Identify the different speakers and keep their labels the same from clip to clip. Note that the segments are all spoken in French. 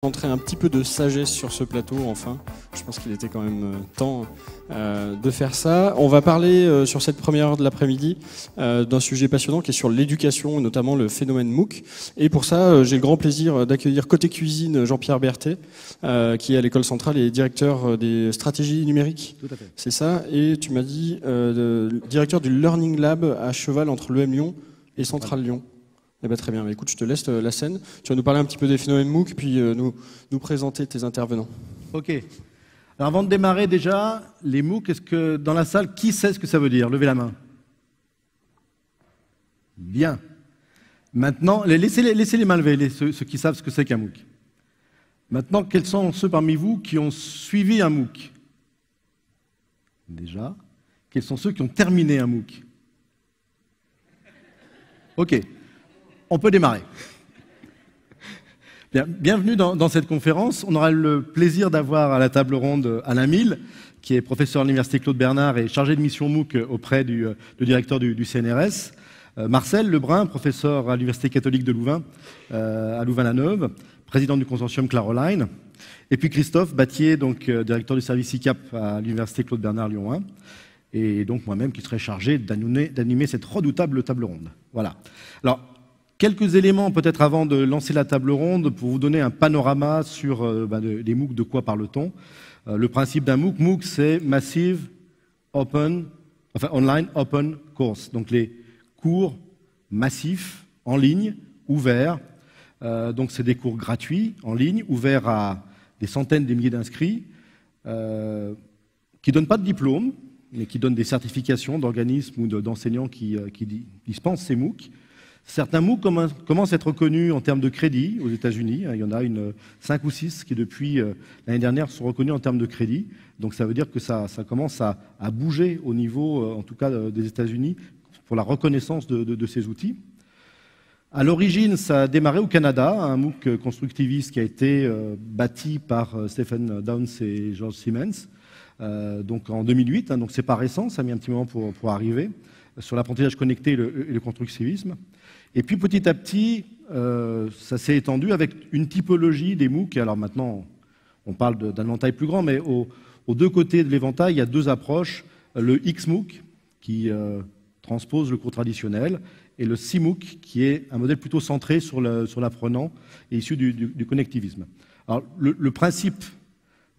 Speaker 1: Montrer un petit peu de sagesse sur ce plateau, enfin. Je pense qu'il était quand même temps de faire ça. On va parler sur cette première heure de l'après-midi d'un sujet passionnant qui est sur l'éducation, notamment le phénomène MOOC. Et pour ça, j'ai le grand plaisir d'accueillir côté cuisine Jean-Pierre Berthet, qui est à l'école centrale et directeur des stratégies numériques.
Speaker 2: Tout à fait.
Speaker 1: C'est ça. Et tu m'as dit directeur du Learning Lab à cheval entre l'EM Lyon et Centrale Lyon. Eh ben, très bien, mais écoute, je te laisse la scène. Tu vas nous parler un petit peu des phénomènes MOOC, puis nous présenter tes intervenants.
Speaker 2: Ok. Alors avant de démarrer déjà, les MOOC, est-ce que dans la salle, qui sait ce que ça veut dire? Levez la main. Bien. Maintenant, laissez les mains levées, ceux qui savent ce que c'est qu'un MOOC. Maintenant, quels sont ceux parmi vous qui ont suivi un MOOC? Déjà. Quels sont ceux qui ont terminé un MOOC? Ok. On peut démarrer. Bien, bienvenue dans cette conférence. On aura le plaisir d'avoir à la table ronde Alain Mille, qui est professeur à l'Université Claude Bernard et chargé de mission MOOC auprès du directeur du CNRS. Marcel Lebrun, professeur à l'Université catholique de Louvain, à Louvain-la-Neuve, président du consortium Claroline. Et puis Christophe Battier, donc directeur du service ICAP à l'Université Claude Bernard Lyon 1. Et donc moi-même qui serai chargé d'animer cette redoutable table ronde. Voilà. Alors, quelques éléments peut-être avant de lancer la table ronde pour vous donner un panorama sur les MOOC, de quoi parle-t-on. Le principe d'un MOOC, MOOC c'est Massive Open, enfin Online Open Course, donc les cours massifs en ligne, ouverts. Donc c'est des cours gratuits en ligne, ouverts à des centaines de milliers d'inscrits, qui ne donnent pas de diplôme, mais qui donnent des certifications d'organismes ou d'enseignants qui dispensent ces MOOC. Certains MOOC commencent à être reconnus en termes de crédit aux États-Unis. Il y en a 5 ou 6 qui, depuis l'année dernière, sont reconnus en termes de crédit. Donc ça veut dire que ça commence à bouger au niveau, en tout cas, des États-Unis pour la reconnaissance de ces outils. À l'origine, ça a démarré au Canada, un MOOC constructiviste qui a été bâti par Stephen Downes et George Siemens, donc en 2008. Donc c'est pas récent, ça a mis un petit moment pour arriver, sur l'apprentissage connecté et le constructivisme. Et puis petit à petit, ça s'est étendu avec une typologie des MOOC. Alors maintenant, on parle d'un éventail plus grand, mais aux deux côtés de l'éventail, il y a deux approches. Le XMOOC, qui transpose le cours traditionnel, et le CMOOC, qui est un modèle plutôt centré sur l'apprenant et issu du connectivisme. Alors le principe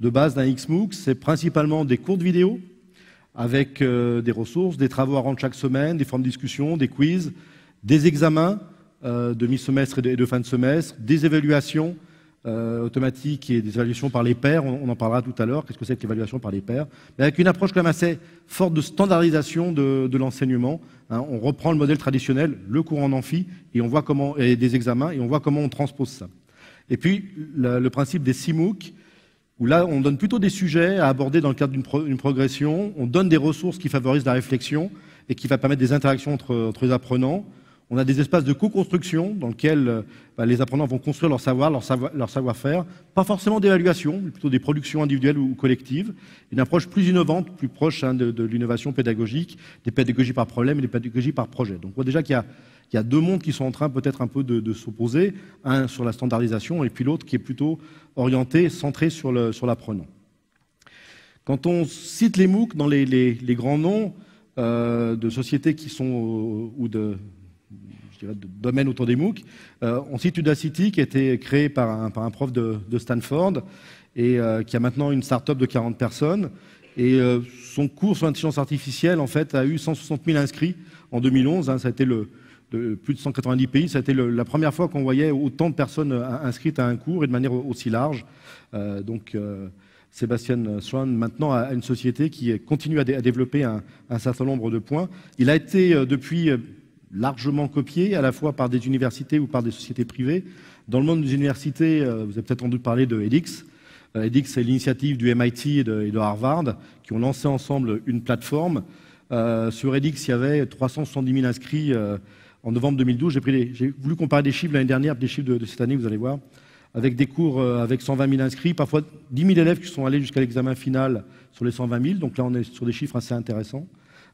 Speaker 2: de base d'un XMOOC, c'est principalement des cours de vidéo, avec des ressources, des travaux à rendre chaque semaine, des formes de discussion, des quiz, des examens de mi-semestre et de fin de semestre, des évaluations automatiques et des évaluations par les pairs. On en parlera tout à l'heure. Qu'est-ce que c'est que l'évaluation par les pairs? Mais avec une approche quand même assez forte de standardisation de l'enseignement. On reprend le modèle traditionnel, le cours en amphi, et on voit comment, et des examens, et on voit comment on transpose ça. Et puis le principe des CMOOC, où là on donne plutôt des sujets à aborder dans le cadre d'une progression. On donne des ressources qui favorisent la réflexion et qui va permettre des interactions entre les apprenants. On a des espaces de co-construction dans lesquels les apprenants vont construire leur savoir-faire, pas forcément d'évaluation, mais plutôt des productions individuelles ou collectives, une approche plus innovante, plus proche de l'innovation pédagogique, des pédagogies par problème et des pédagogies par projet. Donc on voit déjà qu'il y a deux mondes qui sont en train peut-être un peu de s'opposer, un sur la standardisation et puis l'autre qui est plutôt orienté, centré sur l'apprenant. Quand on cite les MOOC dans les grands noms de sociétés qui sont ou de domaine autour des MOOC. On cite Udacity, qui a été créé par un prof de Stanford et qui a maintenant une start-up de 40 personnes. Et son cours sur l'intelligence artificielle, en fait, a eu 160 000 inscrits en 2011. Ça a été plus de 190 pays. Ça a été la première fois qu'on voyait autant de personnes inscrites à un cours et de manière aussi large. Sébastien Swan, maintenant, a une société qui continue à développer un certain nombre de points. Il a été, depuis, largement copié, à la fois par des universités ou par des sociétés privées. Dans le monde des universités, vous avez peut-être entendu parler de edX. edX, c'est l'initiative du MIT et de Harvard, qui ont lancé ensemble une plateforme. Sur edX, il y avait 370 000 inscrits en novembre 2012. J'ai voulu comparer des chiffres l'année dernière, des chiffres de cette année, vous allez voir, avec des cours avec 120 000 inscrits, parfois 10 000 élèves qui sont allés jusqu'à l'examen final sur les 120 000. Donc là, on est sur des chiffres assez intéressants.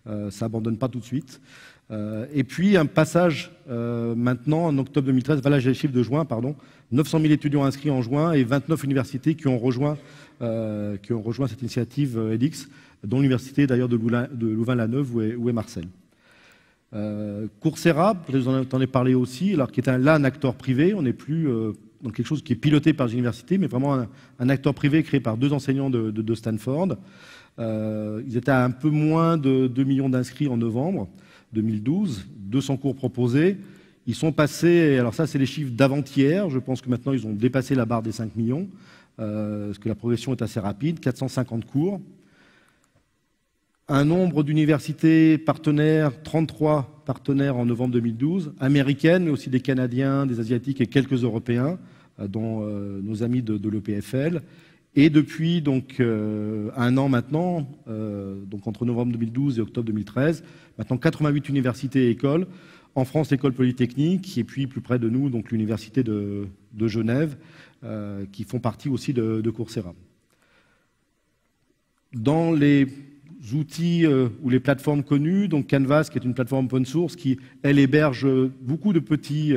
Speaker 2: Ça n'abandonne pas tout de suite. Et puis un passage maintenant en octobre 2013, voilà j'ai les chiffres de juin, pardon, 900 000 étudiants inscrits en juin et 29 universités qui ont rejoint cette initiative edX, dont l'université d'ailleurs de Louvain-la-Neuve où est Marcel. Coursera, peut-être vous en entendez parler aussi, alors qui est là un acteur privé, on n'est plus dans quelque chose qui est piloté par les universités, mais vraiment un acteur privé créé par 2 enseignants de Stanford. Ils étaient à un peu moins de 2 millions d'inscrits en novembre 2012, 200 cours proposés. Ils sont passés, alors ça c'est les chiffres d'avant-hier, je pense que maintenant ils ont dépassé la barre des 5 millions, parce que la progression est assez rapide, 450 cours. Un nombre d'universités partenaires, 33 partenaires en novembre 2012, américaines, mais aussi des Canadiens, des Asiatiques et quelques Européens, dont nos amis de l'EPFL. Et depuis donc, 1 an maintenant, donc entre novembre 2012 et octobre 2013, maintenant 88 universités et écoles, en France l'école polytechnique, et puis plus près de nous, donc l'université de Genève, qui font partie aussi de Coursera. Dans les outils ou les plateformes connues, donc Canvas, qui est une plateforme open source, qui, elle, héberge beaucoup de petits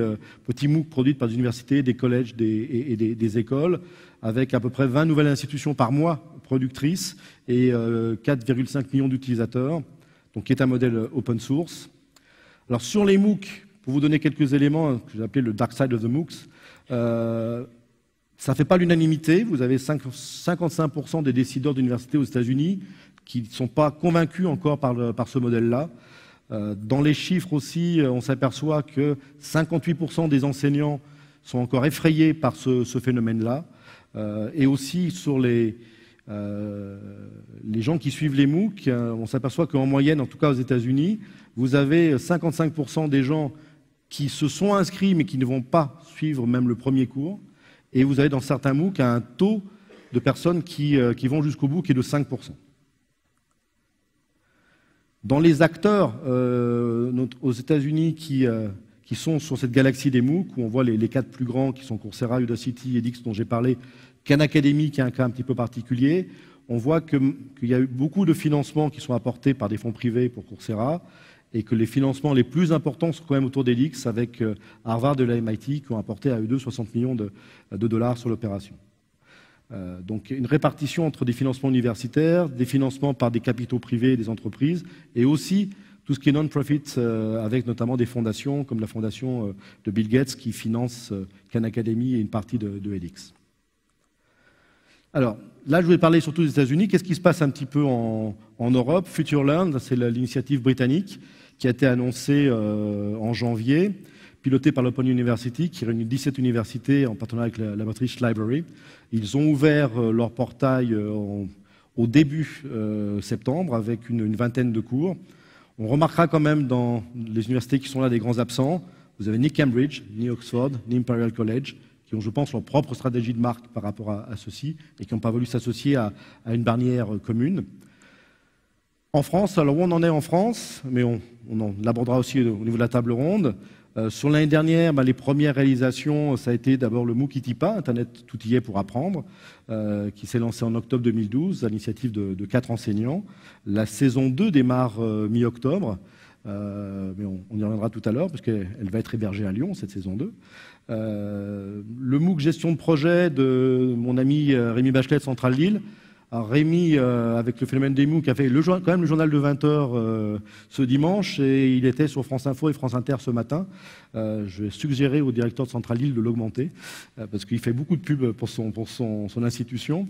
Speaker 2: MOOC produits par des universités, des collèges et des écoles, avec à peu près 20 nouvelles institutions par mois productrices et 4,5 millions d'utilisateurs, donc qui est un modèle open source. Alors sur les MOOC, pour vous donner quelques éléments que j'ai appelé le dark side of the MOOCs, ça ne fait pas l'unanimité. Vous avez 55% des décideurs d'universités aux États-Unis qui ne sont pas convaincus encore par ce modèle-là. Dans les chiffres aussi, on s'aperçoit que 58% des enseignants sont encore effrayés par ce phénomène-là. Et aussi sur les gens qui suivent les MOOC, on s'aperçoit qu'en moyenne, en tout cas aux États-Unis, vous avez 55% des gens qui se sont inscrits mais qui ne vont pas suivre même le premier cours. Et vous avez dans certains MOOC un taux de personnes qui vont jusqu'au bout qui est de 5%. Dans les acteurs aux États-Unis qui sont sur cette galaxie des MOOC, où on voit les 4 plus grands qui sont Coursera, Udacity, edX dont j'ai parlé, Khan Academy qui a un cas un petit peu particulier, on voit qu'il y a eu beaucoup de financements qui sont apportés par des fonds privés pour Coursera et que les financements les plus importants sont quand même autour d'edX avec Harvard et la MIT qui ont apporté à eux deux 60 millions de dollars sur l'opération. Donc une répartition entre des financements universitaires, des financements par des capitaux privés et des entreprises, et aussi tout ce qui est non-profit, avec notamment des fondations comme la fondation de Bill Gates qui finance Khan Academy et une partie de edX. Alors là, je vais parler surtout des États-Unis. Qu'est-ce qui se passe un petit peu en Europe? FutureLearn, c'est l'initiative britannique qui a été annoncée en janvier, pilotée par l'Open University, qui réunit 17 universités en partenariat avec la British Library. Ils ont ouvert leur portail au début septembre avec une vingtaine de cours. On remarquera quand même dans les universités qui sont là des grands absents. Vous avez ni Cambridge, ni Oxford, ni Imperial College, qui ont, je pense, leur propre stratégie de marque par rapport à ceci et qui n'ont pas voulu s'associer à une bannière commune. En France, alors où on en est en France, mais on en abordera aussi au niveau de la table ronde. Sur l'année dernière, les premières réalisations, ça a été d'abord le MOOC ITIPA, Internet tout y est pour apprendre, qui s'est lancé en octobre 2012 à l'initiative de 4 enseignants. La saison 2 démarre mi-octobre, mais on y reviendra tout à l'heure, parce qu'elle va être hébergée à Lyon, cette saison 2. Le MOOC gestion de projet de mon ami Rémi Bachelet de Centrale Lille. Alors Rémi, avec le phénomène des MOOC, a fait quand même le journal de 20h ce dimanche, et il était sur France Info et France Inter ce matin. Je vais suggérer au directeur de Centrale Lille de l'augmenter, parce qu'il fait beaucoup de pubs pour son institution.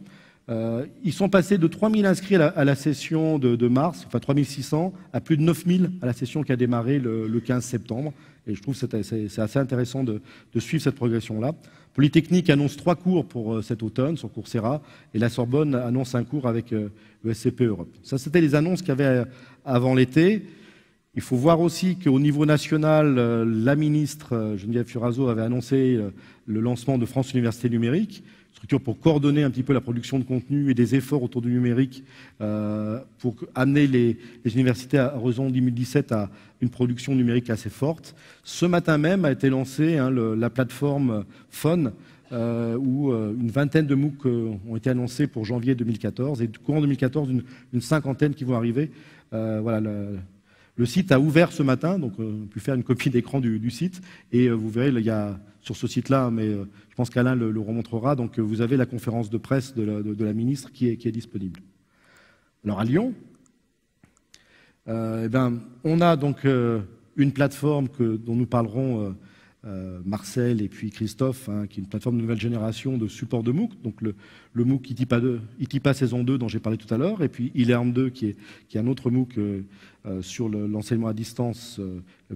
Speaker 2: Ils sont passés de 3000 inscrits à la session de mars, enfin 3600, à plus de 9000 à la session qui a démarré le 15 septembre. Et je trouve que c'est assez intéressant de suivre cette progression-là. Polytechnique annonce 3 cours pour cet automne sur Coursera, et la Sorbonne annonce un cours avec le SCP Europe. Ça, c'était les annonces qu'il y avait avant l'été. Il faut voir aussi qu'au niveau national, la ministre Geneviève Furazo avait annoncé le lancement de France Université Numérique, structure pour coordonner un petit peu la production de contenu et des efforts autour du numérique pour amener les universités à horizon 2017 à une production numérique assez forte. Ce matin même a été lancée la plateforme FON, où une vingtaine de MOOC ont été annoncés pour janvier 2014, et courant 2014, une cinquantaine qui vont arriver. Voilà, Le site a ouvert ce matin, donc on a pu faire une copie d'écran du site, et vous verrez, il y a sur ce site-là, mais je pense qu'Alain le remontrera, donc vous avez la conférence de presse de la ministre qui est disponible. Alors à Lyon, on a donc une plateforme dont nous parlerons Marcel et puis Christophe, qui est une plateforme de nouvelle génération de support de MOOC, donc le MOOC ITIPA saison 2 dont j'ai parlé tout à l'heure, et puis eLearn 2 qui est un autre MOOC sur l'enseignement à distance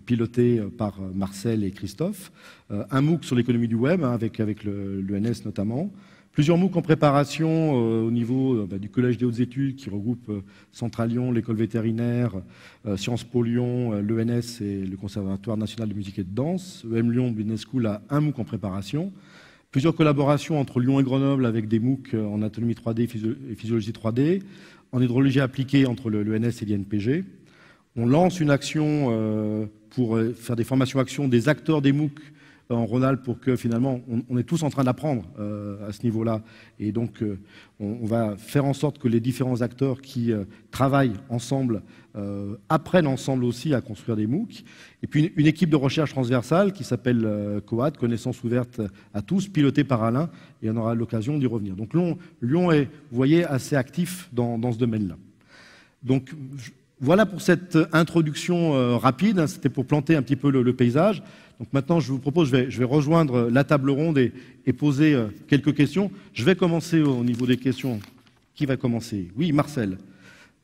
Speaker 2: piloté par Marcel et Christophe, un MOOC sur l'économie du web avec l'ENS notamment, plusieurs MOOC en préparation au niveau du Collège des hautes études qui regroupe Centrale Lyon, l'École vétérinaire, Sciences Po Lyon, l'ENS et le Conservatoire national de musique et de danse. EM Lyon Business School a un MOOC en préparation. Plusieurs collaborations entre Lyon et Grenoble avec des MOOC en anatomie 3D et physiologie 3D, en hydrologie appliquée entre l'ENS et l'INPG. On lance une action pour faire des formations actions des acteurs des MOOC en Rhône-Alpes pour que finalement on est tous en train d'apprendre à ce niveau-là, et donc on va faire en sorte que les différents acteurs qui travaillent ensemble apprennent ensemble aussi à construire des MOOC, et puis une équipe de recherche transversale qui s'appelle COAD, Connaissance ouverte à tous, pilotée par Alain, et on aura l'occasion d'y revenir. Donc Lyon est, vous voyez, assez actif dans ce domaine-là. Donc voilà pour cette introduction rapide, c'était pour planter un petit peu le paysage. Donc maintenant, je vous propose, je vais rejoindre la table ronde et poser quelques questions. Je vais commencer au niveau des questions. Qui va commencer? Oui, Marcel.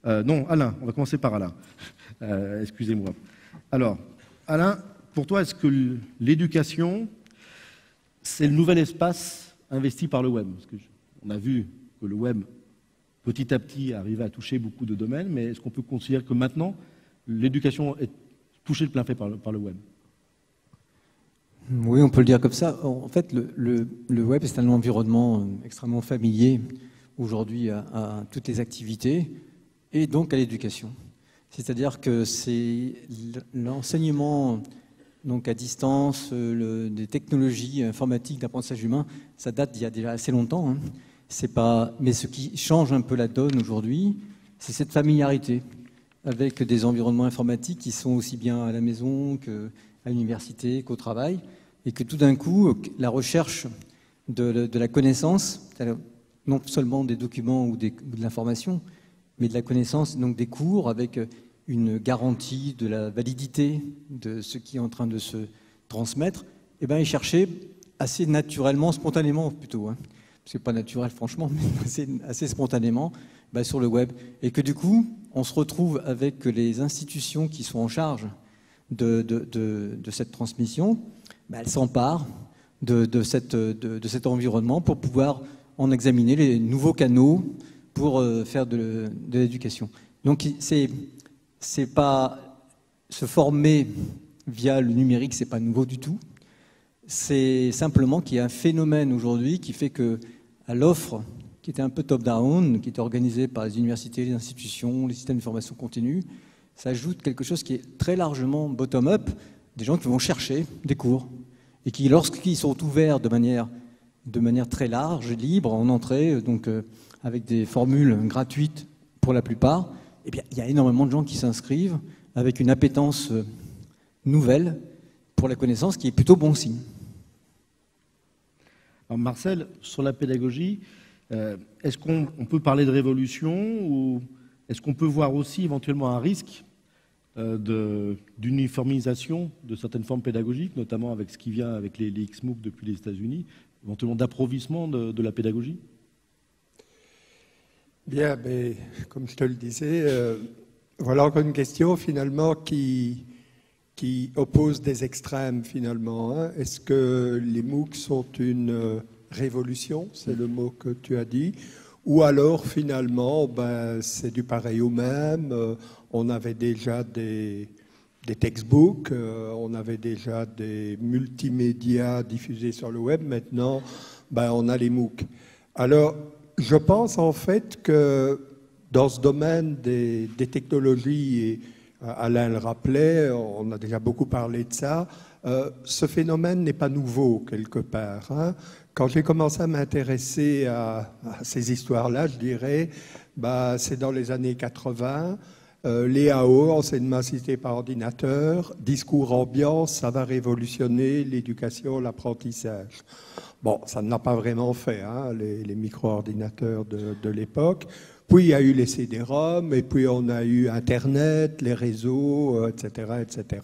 Speaker 2: Non, Alain. On va commencer par Alain. Excusez-moi. Alors, Alain, pour toi, est-ce que l'éducation, c'est le nouvel espace investi par le web? Parce qu'on a vu que le web, petit à petit, arrivait à toucher beaucoup de domaines, mais est-ce qu'on peut considérer que maintenant, l'éducation est touchée de plein fait par le web?
Speaker 3: Oui, on peut le dire comme ça. En fait, le web, c'est un environnement extrêmement familier aujourd'hui à toutes les activités et donc à l'éducation. C'est-à-dire que c'est l'enseignement donc à distance, des technologies informatiques d'apprentissage humain, ça date d'il y a déjà assez longtemps. Mais ce qui change un peu la donne aujourd'hui, c'est cette familiarité avec des environnements informatiques qui sont aussi bien à la maison qu'à l'université qu'au travail. Et que tout d'un coup, la recherche de la connaissance, non seulement des documents ou de l'information, mais de la connaissance, donc des cours, avec une garantie de la validité de ce qui est en train de se transmettre, est cherchée assez naturellement, spontanément plutôt, parce que pas naturel franchement, mais assez spontanément sur le web. Et que du coup, on se retrouve avec les institutions qui sont en charge de cette transmission. Elles s'emparent de cet environnement pour pouvoir en examiner les nouveaux canaux pour faire de l'éducation. Donc c'est pas se former via le numérique, c'est pas nouveau du tout. C'est simplement qu'il y a un phénomène aujourd'hui qui fait que à l'offre qui était un peu top-down, qui était organisée par les universités, les institutions, les systèmes de formation continue, s'ajoute quelque chose qui est très largement bottom-up, des gens qui vont chercher des cours et qui, lorsqu'ils sont ouverts de manière très large, libre, en entrée, donc avec des formules gratuites pour la plupart, eh bien, il y a énormément de gens qui s'inscrivent avec une appétence nouvelle pour la connaissance qui est plutôt bon signe.
Speaker 2: Alors Marcel, sur la pédagogie, est-ce qu'on peut parler de révolution ou est-ce qu'on peut voir aussi éventuellement un risque d'uniformisation de certaines formes pédagogiques, notamment avec ce qui vient avec les XMOOC depuis les États-Unis, éventuellement d'appauvrissement de la pédagogie?
Speaker 4: Bien, mais comme je te le disais, voilà encore une question finalement qui oppose des extrêmes finalement. Est-ce que les MOOC sont une révolution, c'est le mot que tu as dit, ou alors finalement c'est du pareil au même, on avait déjà des textbooks, on avait déjà des multimédias diffusés sur le web, maintenant on a les MOOC. Alors je pense en fait que dans ce domaine des technologies, et Alain le rappelait, on a déjà beaucoup parlé de ça, ce phénomène n'est pas nouveau quelque part. Quand j'ai commencé à m'intéresser à ces histoires-là, je dirais, c'est dans les années 80. Les AO, enseignement assisté par ordinateur, discours ambiant, ça va révolutionner l'éducation, l'apprentissage. Bon, ça ne l'a pas vraiment fait, hein, les micro-ordinateurs de l'époque. Puis il y a eu les CD-ROM, et puis on a eu Internet, les réseaux, etc., etc.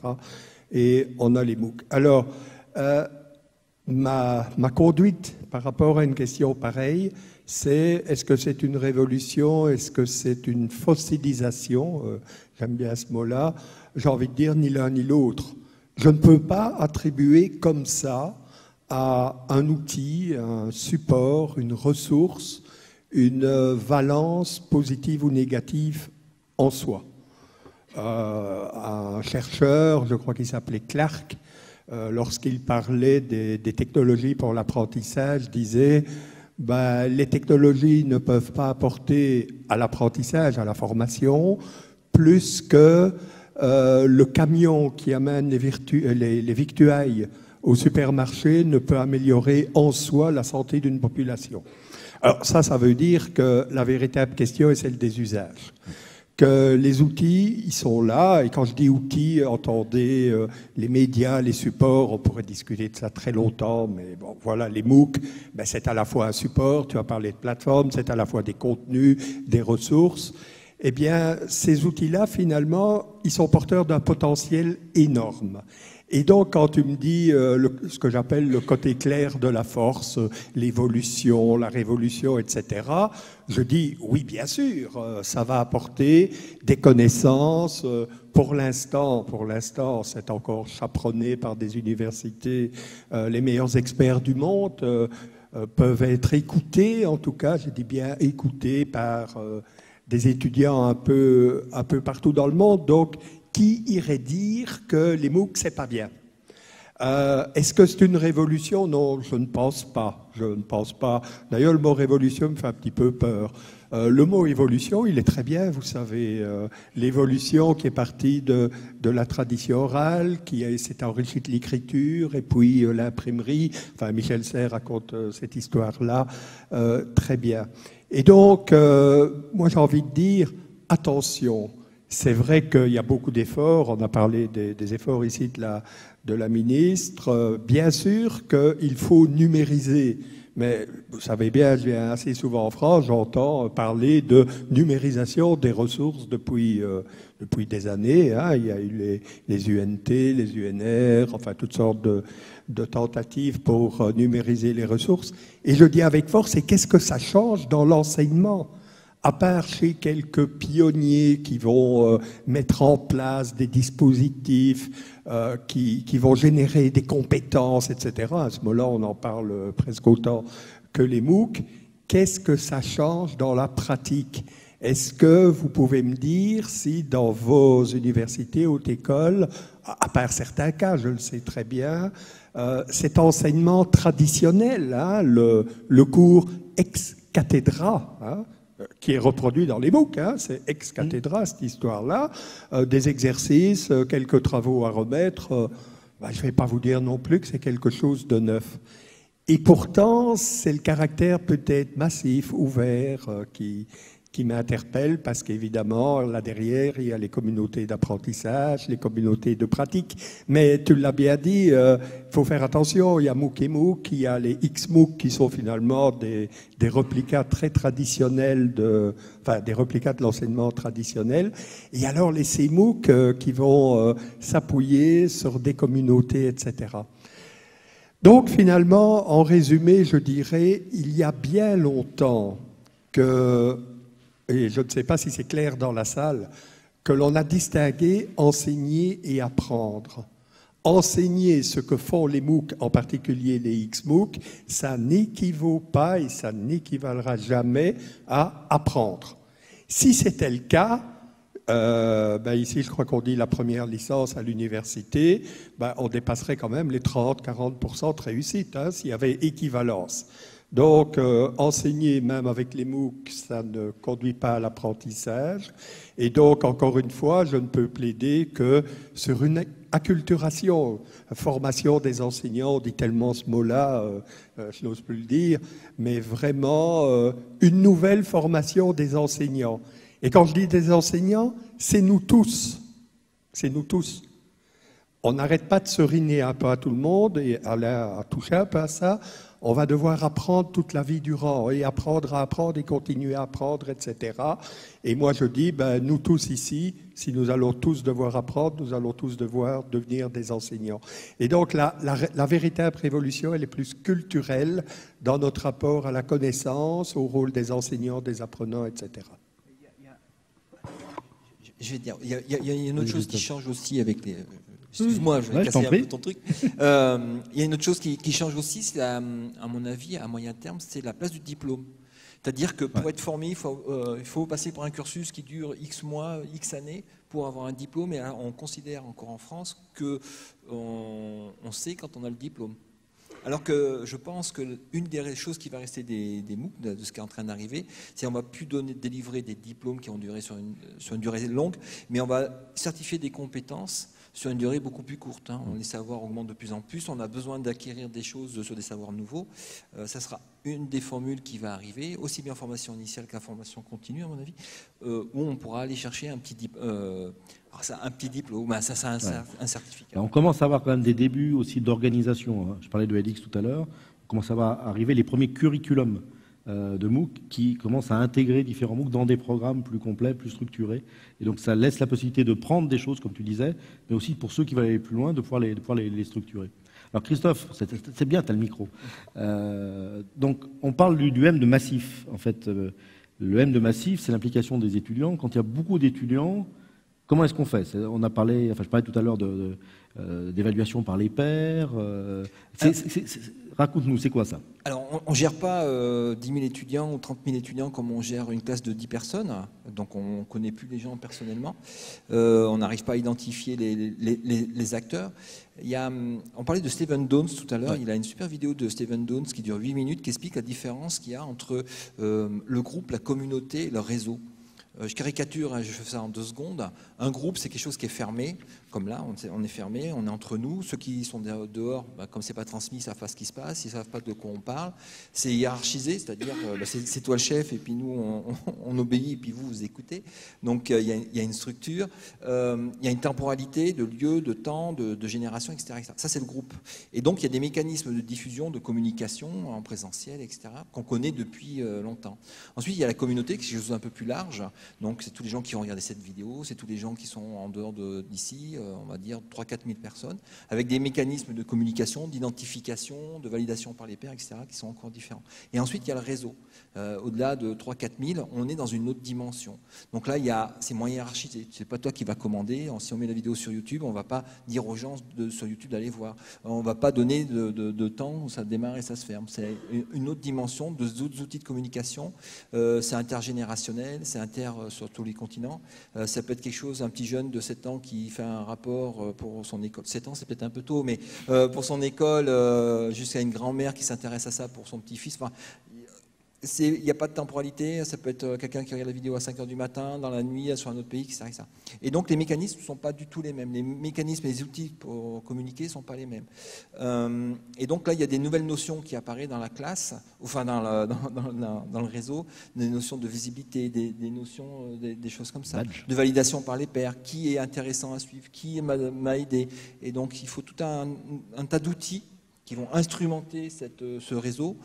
Speaker 4: Et on a les MOOC. Alors, ma conduite par rapport à une question pareille, c'est est-ce que c'est une révolution, est-ce que c'est une fossilisation, j'aime bien ce mot-là, j'ai envie de dire ni l'un ni l'autre. Je ne peux pas attribuer comme ça à un outil, un support, une ressource, une valence positive ou négative en soi. Un chercheur, je crois qu'il s'appelait Clark, lorsqu'il parlait des technologies pour l'apprentissage, disait les technologies ne peuvent pas apporter à l'apprentissage, à la formation, plus que le camion qui amène les victuailles au supermarché ne peut améliorer en soi la santé d'une population. Alors ça veut dire que la véritable question est celle des usages. Que les outils, ils sont là, et quand je dis outils, entendez les médias, les supports, on pourrait discuter de ça très longtemps, mais bon, voilà, les MOOC, c'est à la fois un support, tu as parlé de plateforme, c'est à la fois des contenus, des ressources. Eh bien, ces outils-là, finalement, ils sont porteurs d'un potentiel énorme. Et donc, quand tu me dis ce que j'appelle le côté clair de la force, l'évolution, la révolution, etc., je dis oui, bien sûr, ça va apporter des connaissances. Pour l'instant, c'est encore chaperonné par des universités. Les meilleurs experts du monde peuvent être écoutés, en tout cas, je dis bien écoutés par des étudiants un peu partout dans le monde. Donc, qui irait dire que les MOOC, c'est pas bien? Est-ce que c'est une révolution? Non, je ne pense pas. Je ne pense pas. D'ailleurs, le mot révolution me fait un petit peu peur. Le mot évolution, il est très bien, vous savez. L'évolution qui est partie de la tradition orale, qui s'est enrichie de l'écriture, et puis l'imprimerie. Enfin, Michel Serres raconte cette histoire-là très bien. Et donc, moi, j'ai envie de dire, attention. C'est vrai qu'il y a beaucoup d'efforts, on a parlé des efforts ici de la ministre. Bien sûr qu'il faut numériser, mais vous savez bien, je viens assez souvent en France, j'entends parler de numérisation des ressources depuis des années. Hein. Il y a eu les UNT, les UNR, enfin toutes sortes de tentatives pour numériser les ressources. Et je dis avec force, et qu'est-ce que ça change dans l'enseignement ? À part chez quelques pionniers qui vont mettre en place des dispositifs qui vont générer des compétences, etc. À ce moment-là, on en parle presque autant que les MOOC. Qu'est-ce que ça change dans la pratique? Est-ce que vous pouvez me dire si dans vos universités, hautes écoles, à part certains cas, je le sais très bien, cet enseignement traditionnel, hein, le cours ex cathedra, hein, qui est reproduit dans les MOOC, hein, c'est ex cathedra, cette histoire-là, des exercices, quelques travaux à remettre, je ne vais pas vous dire non plus que c'est quelque chose de neuf. Et pourtant, c'est le caractère peut-être massif, ouvert, qui m'interpelle, parce qu'évidemment, là derrière, il y a les communautés d'apprentissage, les communautés de pratique. Mais tu l'as bien dit, il faut faire attention, il y a MOOC et MOOC, il y a les X-MOOC qui sont finalement des replicats très traditionnels, des replicats de l'enseignement traditionnel. Et alors les C-MOOC qui vont s'appuyer sur des communautés, etc. Donc finalement, en résumé, je dirais, il y a bien longtemps que, et je ne sais pas si c'est clair dans la salle, que l'on a distingué enseigner et apprendre. Enseigner ce que font les MOOC, en particulier les X-MOOC, ça n'équivaut pas et ça n'équivalera jamais à apprendre. Si c'était le cas, ici je crois qu'on dit la première licence à l'université, on dépasserait quand même les 30-40% de réussite, hein, s'il y avait équivalence. Donc, enseigner même avec les MOOC, ça ne conduit pas à l'apprentissage. Et donc, encore une fois, je ne peux plaider que sur une acculturation, formation des enseignants, on dit tellement ce mot-là, je n'ose plus le dire, mais vraiment une nouvelle formation des enseignants. Et quand je dis des enseignants, c'est nous tous. C'est nous tous. On n'arrête pas de se riner un peu à tout le monde et à toucher un peu à ça. On va devoir apprendre toute la vie durant et apprendre à apprendre et continuer à apprendre, etc. Et moi, je dis, nous tous ici, si nous allons tous devoir apprendre, nous allons tous devoir devenir des enseignants. Et donc, la véritable révolution, elle est plus culturelle dans notre rapport à la connaissance, au rôle des enseignants, des apprenants, etc.
Speaker 5: Je vais dire, il y a une autre chose qui change aussi avec les... Excuse-moi, je vais casser un peu ton truc. Il y a une autre chose qui change aussi, c'est à mon avis, à moyen terme, c'est la place du diplôme. C'est-à-dire que pour être formé, il faut passer par un cursus qui dure X mois, X années pour avoir un diplôme. Et on considère encore en France qu'on sait quand on a le diplôme. Alors que je pense qu'une des choses qui va rester des MOOC, de ce qui est en train d'arriver, c'est qu'on ne va plus délivrer des diplômes qui ont duré sur une durée longue, mais on va certifier des compétences sur une durée beaucoup plus courte. Les savoirs augmentent de plus en plus, on a besoin d'acquérir des choses sur des savoirs nouveaux. Ça sera une des formules qui va arriver, aussi bien en formation initiale qu'en formation continue, à mon avis, où on pourra aller chercher un petit diplôme. Un petit diplôme, ça c'est un certificat.
Speaker 2: Alors on commence à avoir quand même des débuts aussi d'organisation. Je parlais de edX tout à l'heure. On commence à voir arriver les premiers curriculums de MOOC qui commencent à intégrer différents MOOC dans des programmes plus complets, plus structurés. Et donc ça laisse la possibilité de prendre des choses, comme tu disais, mais aussi pour ceux qui veulent aller plus loin, de pouvoir les structurer. Alors Christophe, c'est bien, tu as le micro. Donc on parle du M de massif. En fait, le M de massif, c'est l'implication des étudiants. Quand il y a beaucoup d'étudiants, comment est-ce qu'on fait? On a parlé, je parlais tout à l'heure d'évaluation par les pairs. Raconte-nous, c'est quoi ça?
Speaker 5: Alors, on ne gère pas 10 000 étudiants ou 30 000 étudiants comme on gère une classe de 10 personnes. Donc, on ne connaît plus les gens personnellement. On n'arrive pas à identifier les acteurs. On parlait de Stephen Downes tout à l'heure. Ouais. Il a une super vidéo de Stephen Downes qui dure 8 minutes qui explique la différence qu'il y a entre le groupe, la communauté et le réseau. Je caricature, je fais ça en 2 secondes. Un groupe, c'est quelque chose qui est fermé, comme là, on est fermé, on est entre nous. Ceux qui sont dehors, comme c'est pas transmis, ils savent pas ce qui se passe, ils savent pas de quoi on parle. C'est hiérarchisé, c'est-à-dire c'est toi le chef et puis nous on obéit et puis vous écoutez. Donc il y a une structure, il y a une temporalité de lieu, de temps, de génération, etc., etc. Ça c'est le groupe. Et donc il y a des mécanismes de diffusion, de communication en présentiel, etc., qu'on connaît depuis longtemps. Ensuite il y a la communauté, qui est quelque chose d'un peu plus large. Donc c'est tous les gens qui ont regardé cette vidéo, c'est tous les gens qui sont en dehors d'ici, on va dire 3-4 000 personnes, avec des mécanismes de communication, d'identification, de validation par les pairs, etc., qui sont encore différents. Et ensuite il y a le réseau. Au-delà de 3-4 000, on est dans une autre dimension. Donc là, c'est moins hiérarchisé. C'est pas toi qui vas commander. Si on met la vidéo sur YouTube, on ne va pas dire aux gens sur YouTube d'aller voir. On ne va pas donner de temps où ça démarre et ça se ferme. C'est une autre dimension, d'autres outils de communication. C'est intergénérationnel, c'est sur tous les continents. Ça peut être quelque chose, un petit jeune de 7 ans qui fait un rapport pour son école. 7 ans, c'est peut-être un peu tôt, mais pour son école, jusqu'à une grand-mère qui s'intéresse à ça pour son petit-fils. Enfin, il n'y a pas de temporalité, ça peut être quelqu'un qui regarde la vidéo à 5 h du matin, dans la nuit, sur un autre pays, etc. Et donc les mécanismes ne sont pas du tout les mêmes. Les mécanismes et les outils pour communiquer ne sont pas les mêmes. Et donc là, il y a des nouvelles notions qui apparaissent dans la classe, enfin dans le réseau, des notions de visibilité, des notions, des choses comme ça, de validation par les pairs, qui est intéressant à suivre, qui m'a aidé. Et donc il faut tout un tas d'outils qui vont instrumenter ce réseau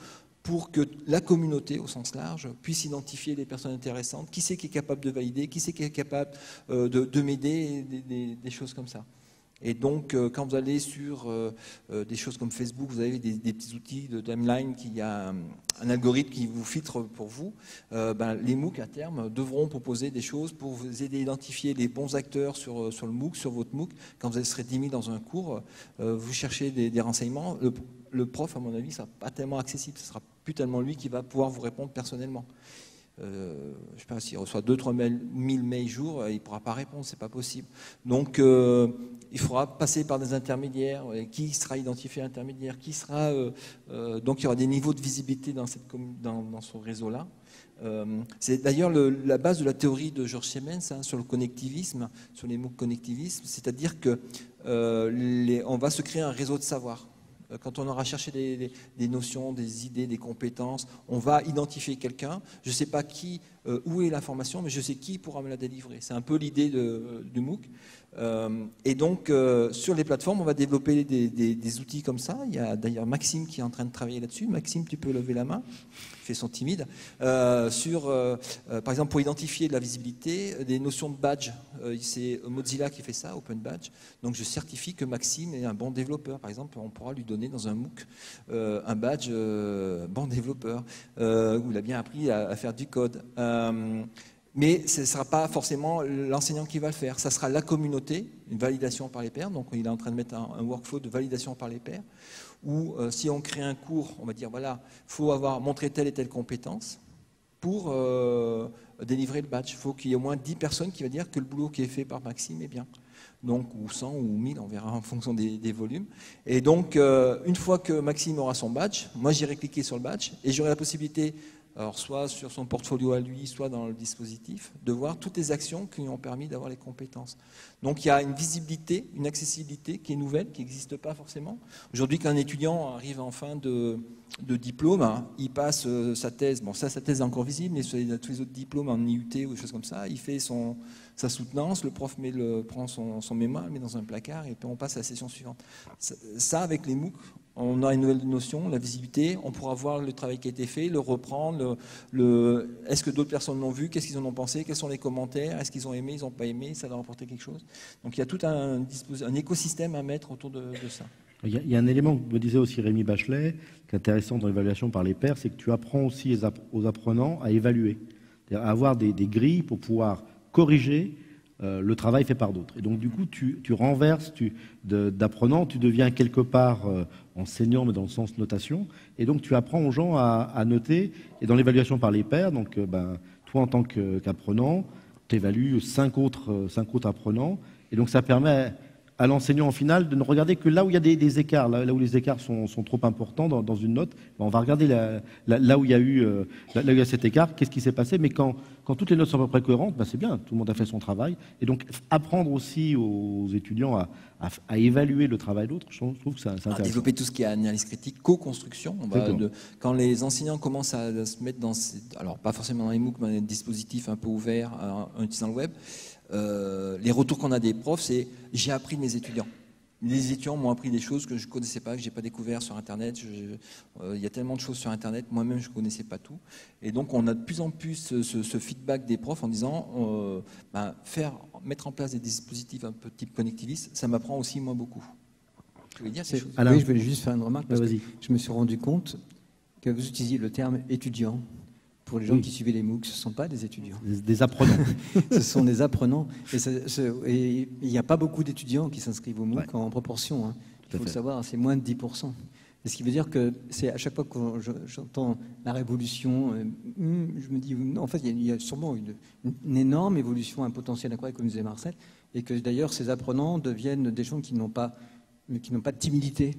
Speaker 5: pour que la communauté, au sens large, puisse identifier les personnes intéressantes, qui c'est qui est capable de valider, qui c'est qui est capable de m'aider, des choses comme ça. Et donc, quand vous allez sur des choses comme Facebook, vous avez des petits outils de timeline, il y a un algorithme qui vous filtre pour vous. Les MOOC, à terme, devront proposer des choses pour vous aider à identifier les bons acteurs sur le MOOC, sur votre MOOC. Quand vous serez 10 000 dans un cours, vous cherchez des renseignements. Le prof, à mon avis, ne sera pas tellement accessible. Ce ne sera plus tellement lui qui va pouvoir vous répondre personnellement. Je ne sais pas, s'il reçoit 2-3 000 mails jour, il ne pourra pas répondre, ce n'est pas possible. Donc, il faudra passer par des intermédiaires. Qui sera identifié intermédiaire? Qui sera, donc, il y aura des niveaux de visibilité dans ce réseau-là. C'est d'ailleurs la base de la théorie de Georges Siemens sur le connectivisme, sur les MOOC connectivisme, c'est-à-dire qu'on va se créer un réseau de savoir. Quand on aura cherché des notions, des idées, des compétences, on va identifier quelqu'un. Je ne sais pas qui, où est l'information, mais je sais qui pourra me la délivrer. C'est un peu l'idée du MOOC. Et donc, sur les plateformes, on va développer des outils comme ça. Il y a d'ailleurs Maxime qui est en train de travailler là-dessus. Maxime, tu peux lever la main. Il fait son timide. Par exemple, pour identifier de la visibilité, des notions de badge. C'est Mozilla qui fait ça, Open Badge. Donc, je certifie que Maxime est un bon développeur. Par exemple, on pourra lui donner dans un MOOC un badge bon développeur, où il a bien appris à faire du code. Mais ce ne sera pas forcément l'enseignant qui va le faire. Ça sera la communauté, une validation par les pairs. Donc, il est en train de mettre un workflow de validation par les pairs. Où, si on crée un cours, on va dire, voilà, il faut avoir montré telle et telle compétence pour délivrer le badge. Il faut qu'il y ait au moins 10 personnes qui vont dire que le boulot qui est fait par Maxime est bien. Donc, ou 100 ou 1000, on verra en fonction des volumes. Et donc, une fois que Maxime aura son badge, moi, j'irai cliquer sur le badge et j'aurai la possibilité, alors soit sur son portfolio à lui, soit dans le dispositif, de voir toutes les actions qui lui ont permis d'avoir les compétences. Donc il y a une visibilité, une accessibilité qui est nouvelle, qui n'existe pas forcément. Aujourd'hui, quand un étudiant arrive en fin de diplôme, hein, il passe sa thèse, bon ça, sa thèse est encore visible, mais sur tous les autres diplômes en IUT ou des choses comme ça, il fait sa soutenance, le prof prend son mémoire, le met dans un placard et puis on passe à la session suivante. Ça, avec les MOOC, on a une nouvelle notion, la visibilité, on pourra voir le travail qui a été fait, le reprendre, est-ce que d'autres personnes l'ont vu, qu'est-ce qu'ils en ont pensé, quels sont les commentaires, est-ce qu'ils ont aimé, ils n'ont pas aimé, ça leur a apporté quelque chose. Donc il y a tout un écosystème à mettre autour de ça.
Speaker 2: Il y a un élément que me disait aussi Rémi Bachelet, qui est intéressant dans l'évaluation par les pairs, c'est que tu apprends aussi aux apprenants à évaluer, c'est-à-dire à avoir des grilles pour pouvoir corriger le travail fait par d'autres. Et donc, du coup, tu renverses d'apprenant, tu deviens quelque part enseignant, mais dans le sens notation. Et donc, tu apprends aux gens à noter. Et dans l'évaluation par les pairs, donc, toi, en tant qu'apprenant, tu évalues 5 autres apprenants. Et donc, ça permet à l'enseignant, en final, de ne regarder que là où il y a des écarts, là où les écarts sont trop importants dans une note. On va regarder là où il y a eu cet écart, qu'est-ce qui s'est passé. Mais quand toutes les notes sont à peu près cohérentes, c'est bien, tout le monde a fait son travail. Et donc, apprendre aussi aux étudiants à évaluer le travail d'autres, je trouve que c'est intéressant.
Speaker 5: Développer tout ce qui est analyse critique, co-construction. Quand les enseignants commencent à se mettre alors pas forcément dans les MOOC, mais dans des dispositifs un peu ouverts en utilisant le web, les retours qu'on a des profs, c'est « j'ai appris de mes étudiants ». Les étudiants m'ont appris des choses que je ne connaissais pas, que je n'ai pas découvert sur Internet. Il y a tellement de choses sur Internet, moi-même je ne connaissais pas tout. Et donc on a de plus en plus ce feedback des profs en disant mettre en place des dispositifs un peu type connectiviste, ça m'apprend aussi moi beaucoup. Tu veux dire quelque chose ?
Speaker 3: Oui, je voulais juste faire une remarque parce que je me suis rendu compte que vous utilisiez le terme étudiant. Pour les gens qui suivaient les MOOC, ce ne sont pas des étudiants.
Speaker 2: Des apprenants.
Speaker 3: Ce sont des apprenants. Et il n'y a pas beaucoup d'étudiants qui s'inscrivent au MOOC en proportion. Hein. Il faut le savoir, c'est moins de 10%. Et ce qui veut dire que c'est à chaque fois que j'entends la révolution, je me dis, en fait, il y a sûrement une énorme évolution, un potentiel incroyable, comme disait Marcel, et que d'ailleurs ces apprenants deviennent des gens qui n'ont pas de timidité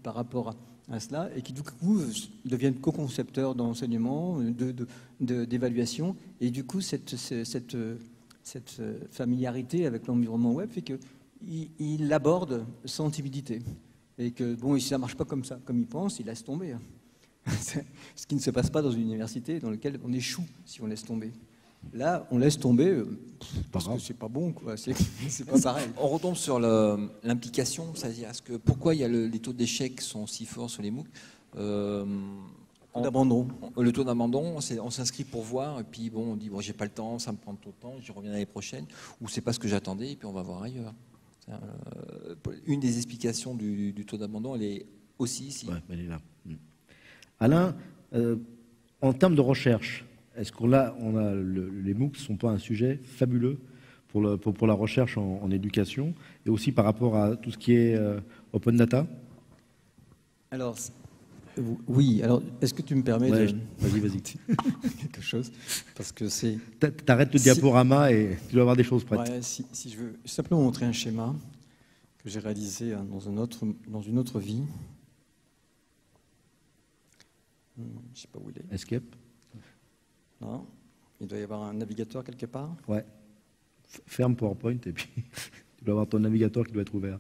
Speaker 3: par rapport à cela, et qui du coup deviennent co-concepteurs d'enseignement, d'évaluation, et du coup cette familiarité avec l'environnement web fait qu'il l'aborde sans timidité, et que bon, si ça ne marche pas comme ça, comme il pense, il laisse tomber. Ce qui ne se passe pas dans une université dans laquelle on échoue si on laisse tomber. Là, on laisse tomber parce que c'est pas bon, quoi. C'est pas pareil.
Speaker 5: On retombe sur l'implication, c'est-à-dire pourquoi les taux d'échec sont si forts sur les MOOC.
Speaker 3: D'abandon.
Speaker 5: Le taux d'abandon, on s'inscrit pour voir, et puis on dit j'ai pas le temps, ça me prend trop de temps, je reviens l'année prochaine, ou c'est pas ce que j'attendais, et puis on va voir ailleurs. Une des explications du taux d'abandon, elle est aussi ici.
Speaker 2: Ouais, elle est là. Alain, en termes de recherche, est-ce les MOOC ne sont pas un sujet fabuleux pour la recherche en éducation, et aussi par rapport à tout ce qui est open data?
Speaker 3: Alors, oui. Alors, est-ce que tu me permets de...
Speaker 2: Vas-y.
Speaker 3: quelque chose, parce que c'est...
Speaker 2: T'arrêtes le diaporama et tu dois avoir des choses prêtes.
Speaker 3: Ouais, si je veux simplement montrer un schéma que j'ai réalisé dans une autre vie. Je ne sais pas où il est.
Speaker 2: Escape.
Speaker 3: Non, il doit y avoir un navigateur quelque part.
Speaker 2: Ouais. Ferme PowerPoint et puis tu dois avoir ton navigateur qui doit être ouvert.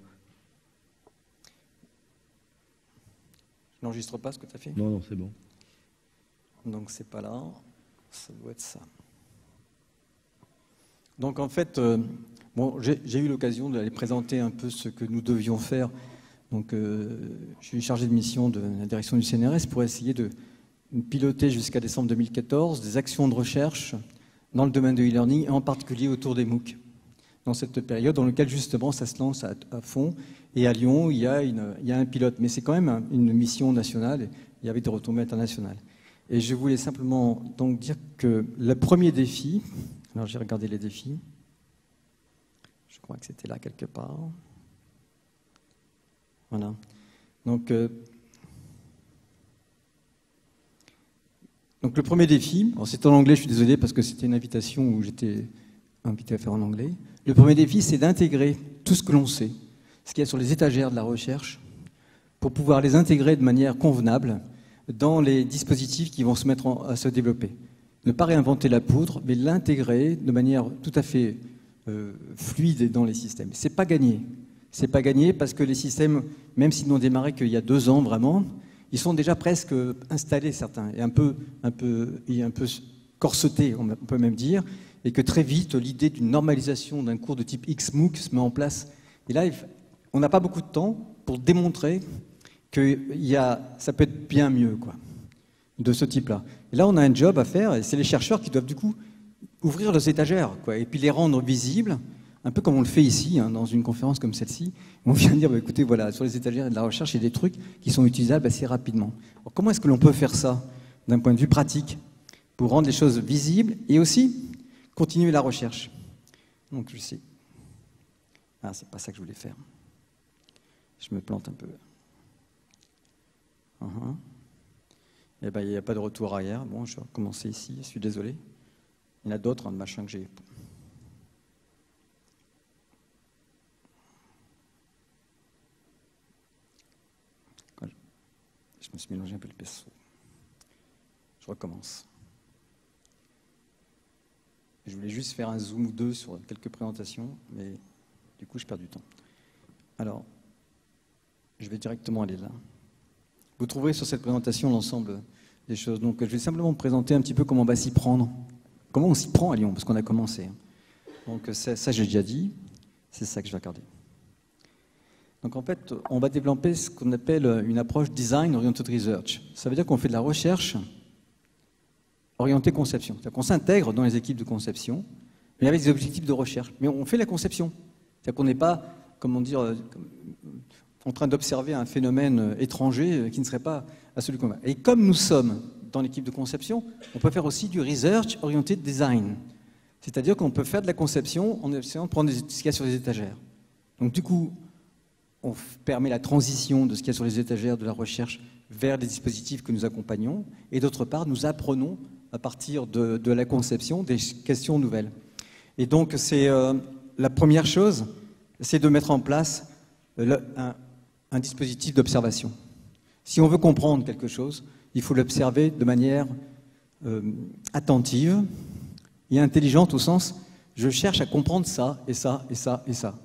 Speaker 3: N'enregistre pas ce que tu as fait?
Speaker 2: Non, non, c'est bon.
Speaker 3: Donc c'est pas là, ça doit être ça. Donc en fait, bon, j'ai eu l'occasion d'aller présenter un peu ce que nous devions faire. Donc je suis chargé de mission de la direction du CNRS pour essayer de piloter jusqu'à décembre 2014 des actions de recherche dans le domaine de e-learning, et en particulier autour des MOOC. Dans cette période dans laquelle justement ça se lance à fond. Et à Lyon, il y a un pilote. Mais c'est quand même une mission nationale, et il y avait des retombées internationales. Et je voulais simplement donc dire que le premier défi, alors j'ai regardé les défis, je crois que c'était là quelque part. Voilà. Donc le premier défi, c'est en anglais, je suis désolé parce que c'était une invitation où j'étais invité à faire en anglais. Le premier défi, c'est d'intégrer tout ce que l'on sait, ce qu'il y a sur les étagères de la recherche, pour pouvoir les intégrer de manière convenable dans les dispositifs qui vont se mettre à se développer. Ne pas réinventer la poudre, mais l'intégrer de manière tout à fait fluide dans les systèmes. C'est pas gagné. C'est pas gagné parce que les systèmes, même s'ils n'ont démarré qu'il y a 2 ans vraiment, ils sont déjà presque installés certains, et un peu corsetés, on peut même dire, et que très vite, l'idée d'une normalisation d'un cours de type XMOOC se met en place. Et là, on n'a pas beaucoup de temps pour démontrer que ça peut être bien mieux, quoi, de ce type-là. Et là, on a un job à faire, et c'est les chercheurs qui doivent du coup ouvrir leurs étagères, quoi, et puis les rendre visibles, un peu comme on le fait ici, dans une conférence comme celle-ci. On vient de dire, écoutez, voilà, sur les étagères de la recherche, il y a des trucs qui sont utilisables assez rapidement. Alors, comment est-ce que l'on peut faire ça, d'un point de vue pratique, pour rendre les choses visibles, et aussi continuer la recherche? Donc, je sais. Ah, c'est pas ça que je voulais faire. Je me plante un peu. Eh ben, il n'y a pas de retour arrière. Bon, je vais recommencer ici, je suis désolé. Il y en a d'autres, de machin que j'ai. Je me suis mélangé un peu le pinceau. Je recommence. Je voulais juste faire un zoom ou 2 sur quelques présentations, mais du coup, je perds du temps. Alors, je vais directement aller là. Vous trouverez sur cette présentation l'ensemble des choses. Donc, je vais simplement me présenter un petit peu comment on va s'y prendre. Comment on s'y prend à Lyon, parce qu'on a commencé. Donc, ça j'ai déjà dit. C'est ça que je vais regarder. Donc, en fait, on va développer ce qu'on appelle une approche Design Oriented Research. Ça veut dire qu'on fait de la recherche orientée conception. C'est-à-dire qu'on s'intègre dans les équipes de conception, mais avec des objectifs de recherche. Mais on fait la conception. C'est-à-dire qu'on n'est pas, comment dire, en train d'observer un phénomène étranger qui ne serait pas à celui qu'on a. Et comme nous sommes dans l'équipe de conception, on peut faire aussi du research oriented design. C'est-à-dire qu'on peut faire de la conception en essayant de prendre ce qu'il y a sur les étagères. Donc du coup, on permet la transition de ce qu'il y a sur les étagères de la recherche vers des dispositifs que nous accompagnons. Et d'autre part, nous apprenons à partir de la conception des questions nouvelles. Et donc, c'est la première chose, c'est de mettre en place un dispositif d'observation. Si on veut comprendre quelque chose, il faut l'observer de manière attentive et intelligente au sens, je cherche à comprendre ça, et ça, et ça, et ça.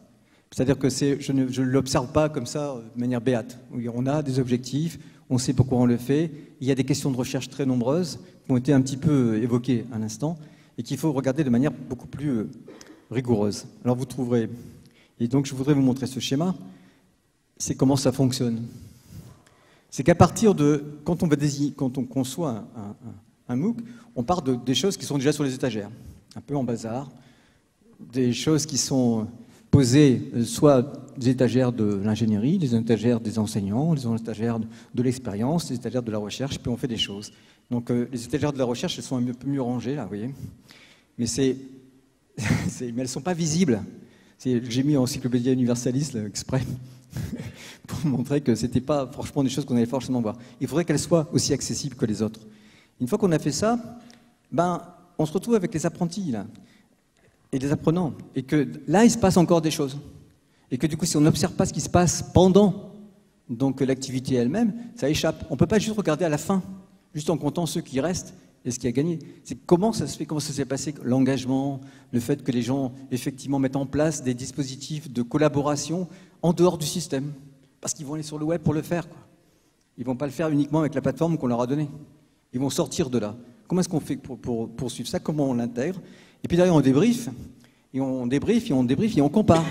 Speaker 3: C'est-à-dire que je ne l'observe pas comme ça, de manière béate. On a des objectifs, on sait pourquoi on le fait, il y a des questions de recherche très nombreuses qui ont été un petit peu évoquées à l'instant, et qu'il faut regarder de manière beaucoup plus rigoureuse. Alors vous trouverez, et donc je voudrais vous montrer ce schéma, c'est comment ça fonctionne. C'est qu'à partir de, quand on conçoit un MOOC, on part des choses qui sont déjà sur les étagères, un peu en bazar, des choses qui sont posées soit des étagères de l'ingénierie, des étagères des enseignants, des étagères de l'expérience, des étagères de la recherche, puis on fait des choses. Donc les étagères de la recherche, elles sont un peu mieux rangées, là, vous voyez. Mais elles ne sont pas visibles. J'ai mis en encyclopédie universaliste là, exprès pour montrer que ce n'était pas franchement des choses qu'on allait forcément voir. Il faudrait qu'elles soient aussi accessibles que les autres. Une fois qu'on a fait ça, on se retrouve avec les apprentis là, et les apprenants. Et que là, il se passe encore des choses. Et que du coup, si on n'observe pas ce qui se passe pendant l'activité elle-même, ça échappe. On ne peut pas juste regarder à la fin, juste en comptant ceux qui restent et ce qui a gagné. C'est comment ça se fait, comment ça s'est passé, l'engagement, le fait que les gens, effectivement, mettent en place des dispositifs de collaboration en dehors du système. Parce qu'ils vont aller sur le web pour le faire, quoi. Ils ne vont pas le faire uniquement avec la plateforme qu'on leur a donnée. Ils vont sortir de là. Comment est-ce qu'on fait pour poursuivre ça? Comment on l'intègre? Et puis derrière, on débriefe, et on débriefe, et on débriefe, et on compare.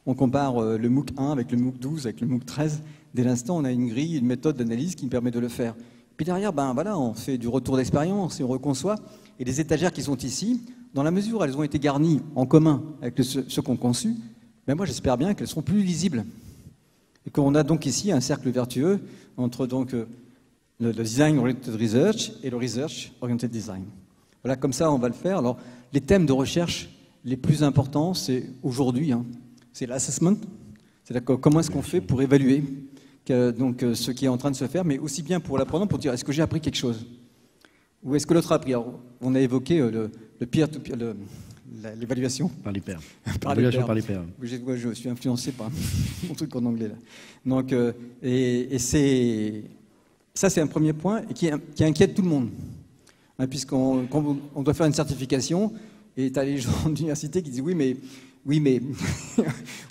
Speaker 3: On compare le MOOC 1 avec le MOOC 12, avec le MOOC 13. Dès l'instant, on a une grille, une méthode d'analyse qui nous permet de le faire. Puis derrière, voilà, on fait du retour d'expérience, et on reconçoit. Et les étagères qui sont ici, dans la mesure où elles ont été garnies en commun avec ceux qu'on conçu, moi j'espère bien qu'elles seront plus lisibles. Et qu'on a donc ici un cercle vertueux entre donc, le Design Oriented Research et le Research Oriented Design. Voilà, comme ça on va le faire. Alors, les thèmes de recherche les plus importants, c'est aujourd'hui, c'est l'assessment, c'est-à-dire comment est-ce qu'on fait pour évaluer ce qui est en train de se faire, mais aussi bien pour l'apprenant, pour dire est-ce que j'ai appris quelque chose? Ou est-ce que l'autre a appris? Alors, on a évoqué le peer-to-peer, l'évaluation.
Speaker 2: Par les pairs.
Speaker 3: L'évaluation
Speaker 2: par les pairs.
Speaker 3: Je suis influencé par mon truc en anglais là. Donc, ça c'est un premier point et qui inquiète tout le monde. Puisqu'on doit faire une certification et tu as les gens d'université qui disent oui mais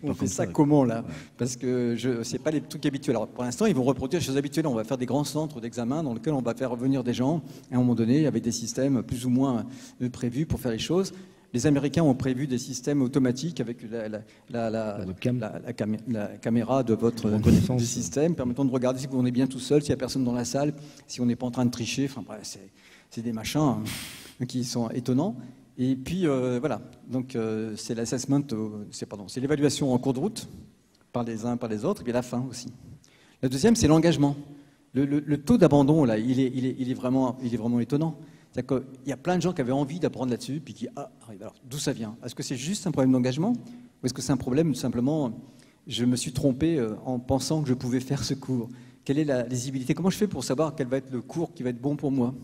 Speaker 3: on fait ça comment là? Parce que c'est pas les trucs habituels. Alors pour l'instant ils vont reproduire les choses habituelles. On va faire des grands centres d'examen dans lesquels on va faire venir des gens à un moment donné avec des systèmes plus ou moins prévus pour faire les choses. Les Américains ont prévu des systèmes automatiques avec la caméra de votre du système permettant de regarder si on est bien tout seul, s'il n'y a personne dans la salle, si on n'est pas en train de tricher. Enfin bref, c'est des machins qui sont étonnants. Et puis voilà, donc c'est l'assessment, c'est l'évaluation en cours de route par les uns par les autres, et puis à la fin aussi. La deuxième, c'est l'engagement. Le taux d'abandon là, il est vraiment étonnant. C'est-à-dire qu'il y a plein de gens qui avaient envie d'apprendre là-dessus, puis qui arrivent. Alors, d'où ça vient? Est-ce que c'est juste un problème d'engagement? Ou est-ce que c'est un problème, simplement, je me suis trompé en pensant que je pouvais faire ce cours? Quelle est la lisibilité? Comment je fais pour savoir quel va être le cours qui va être bon pour moi?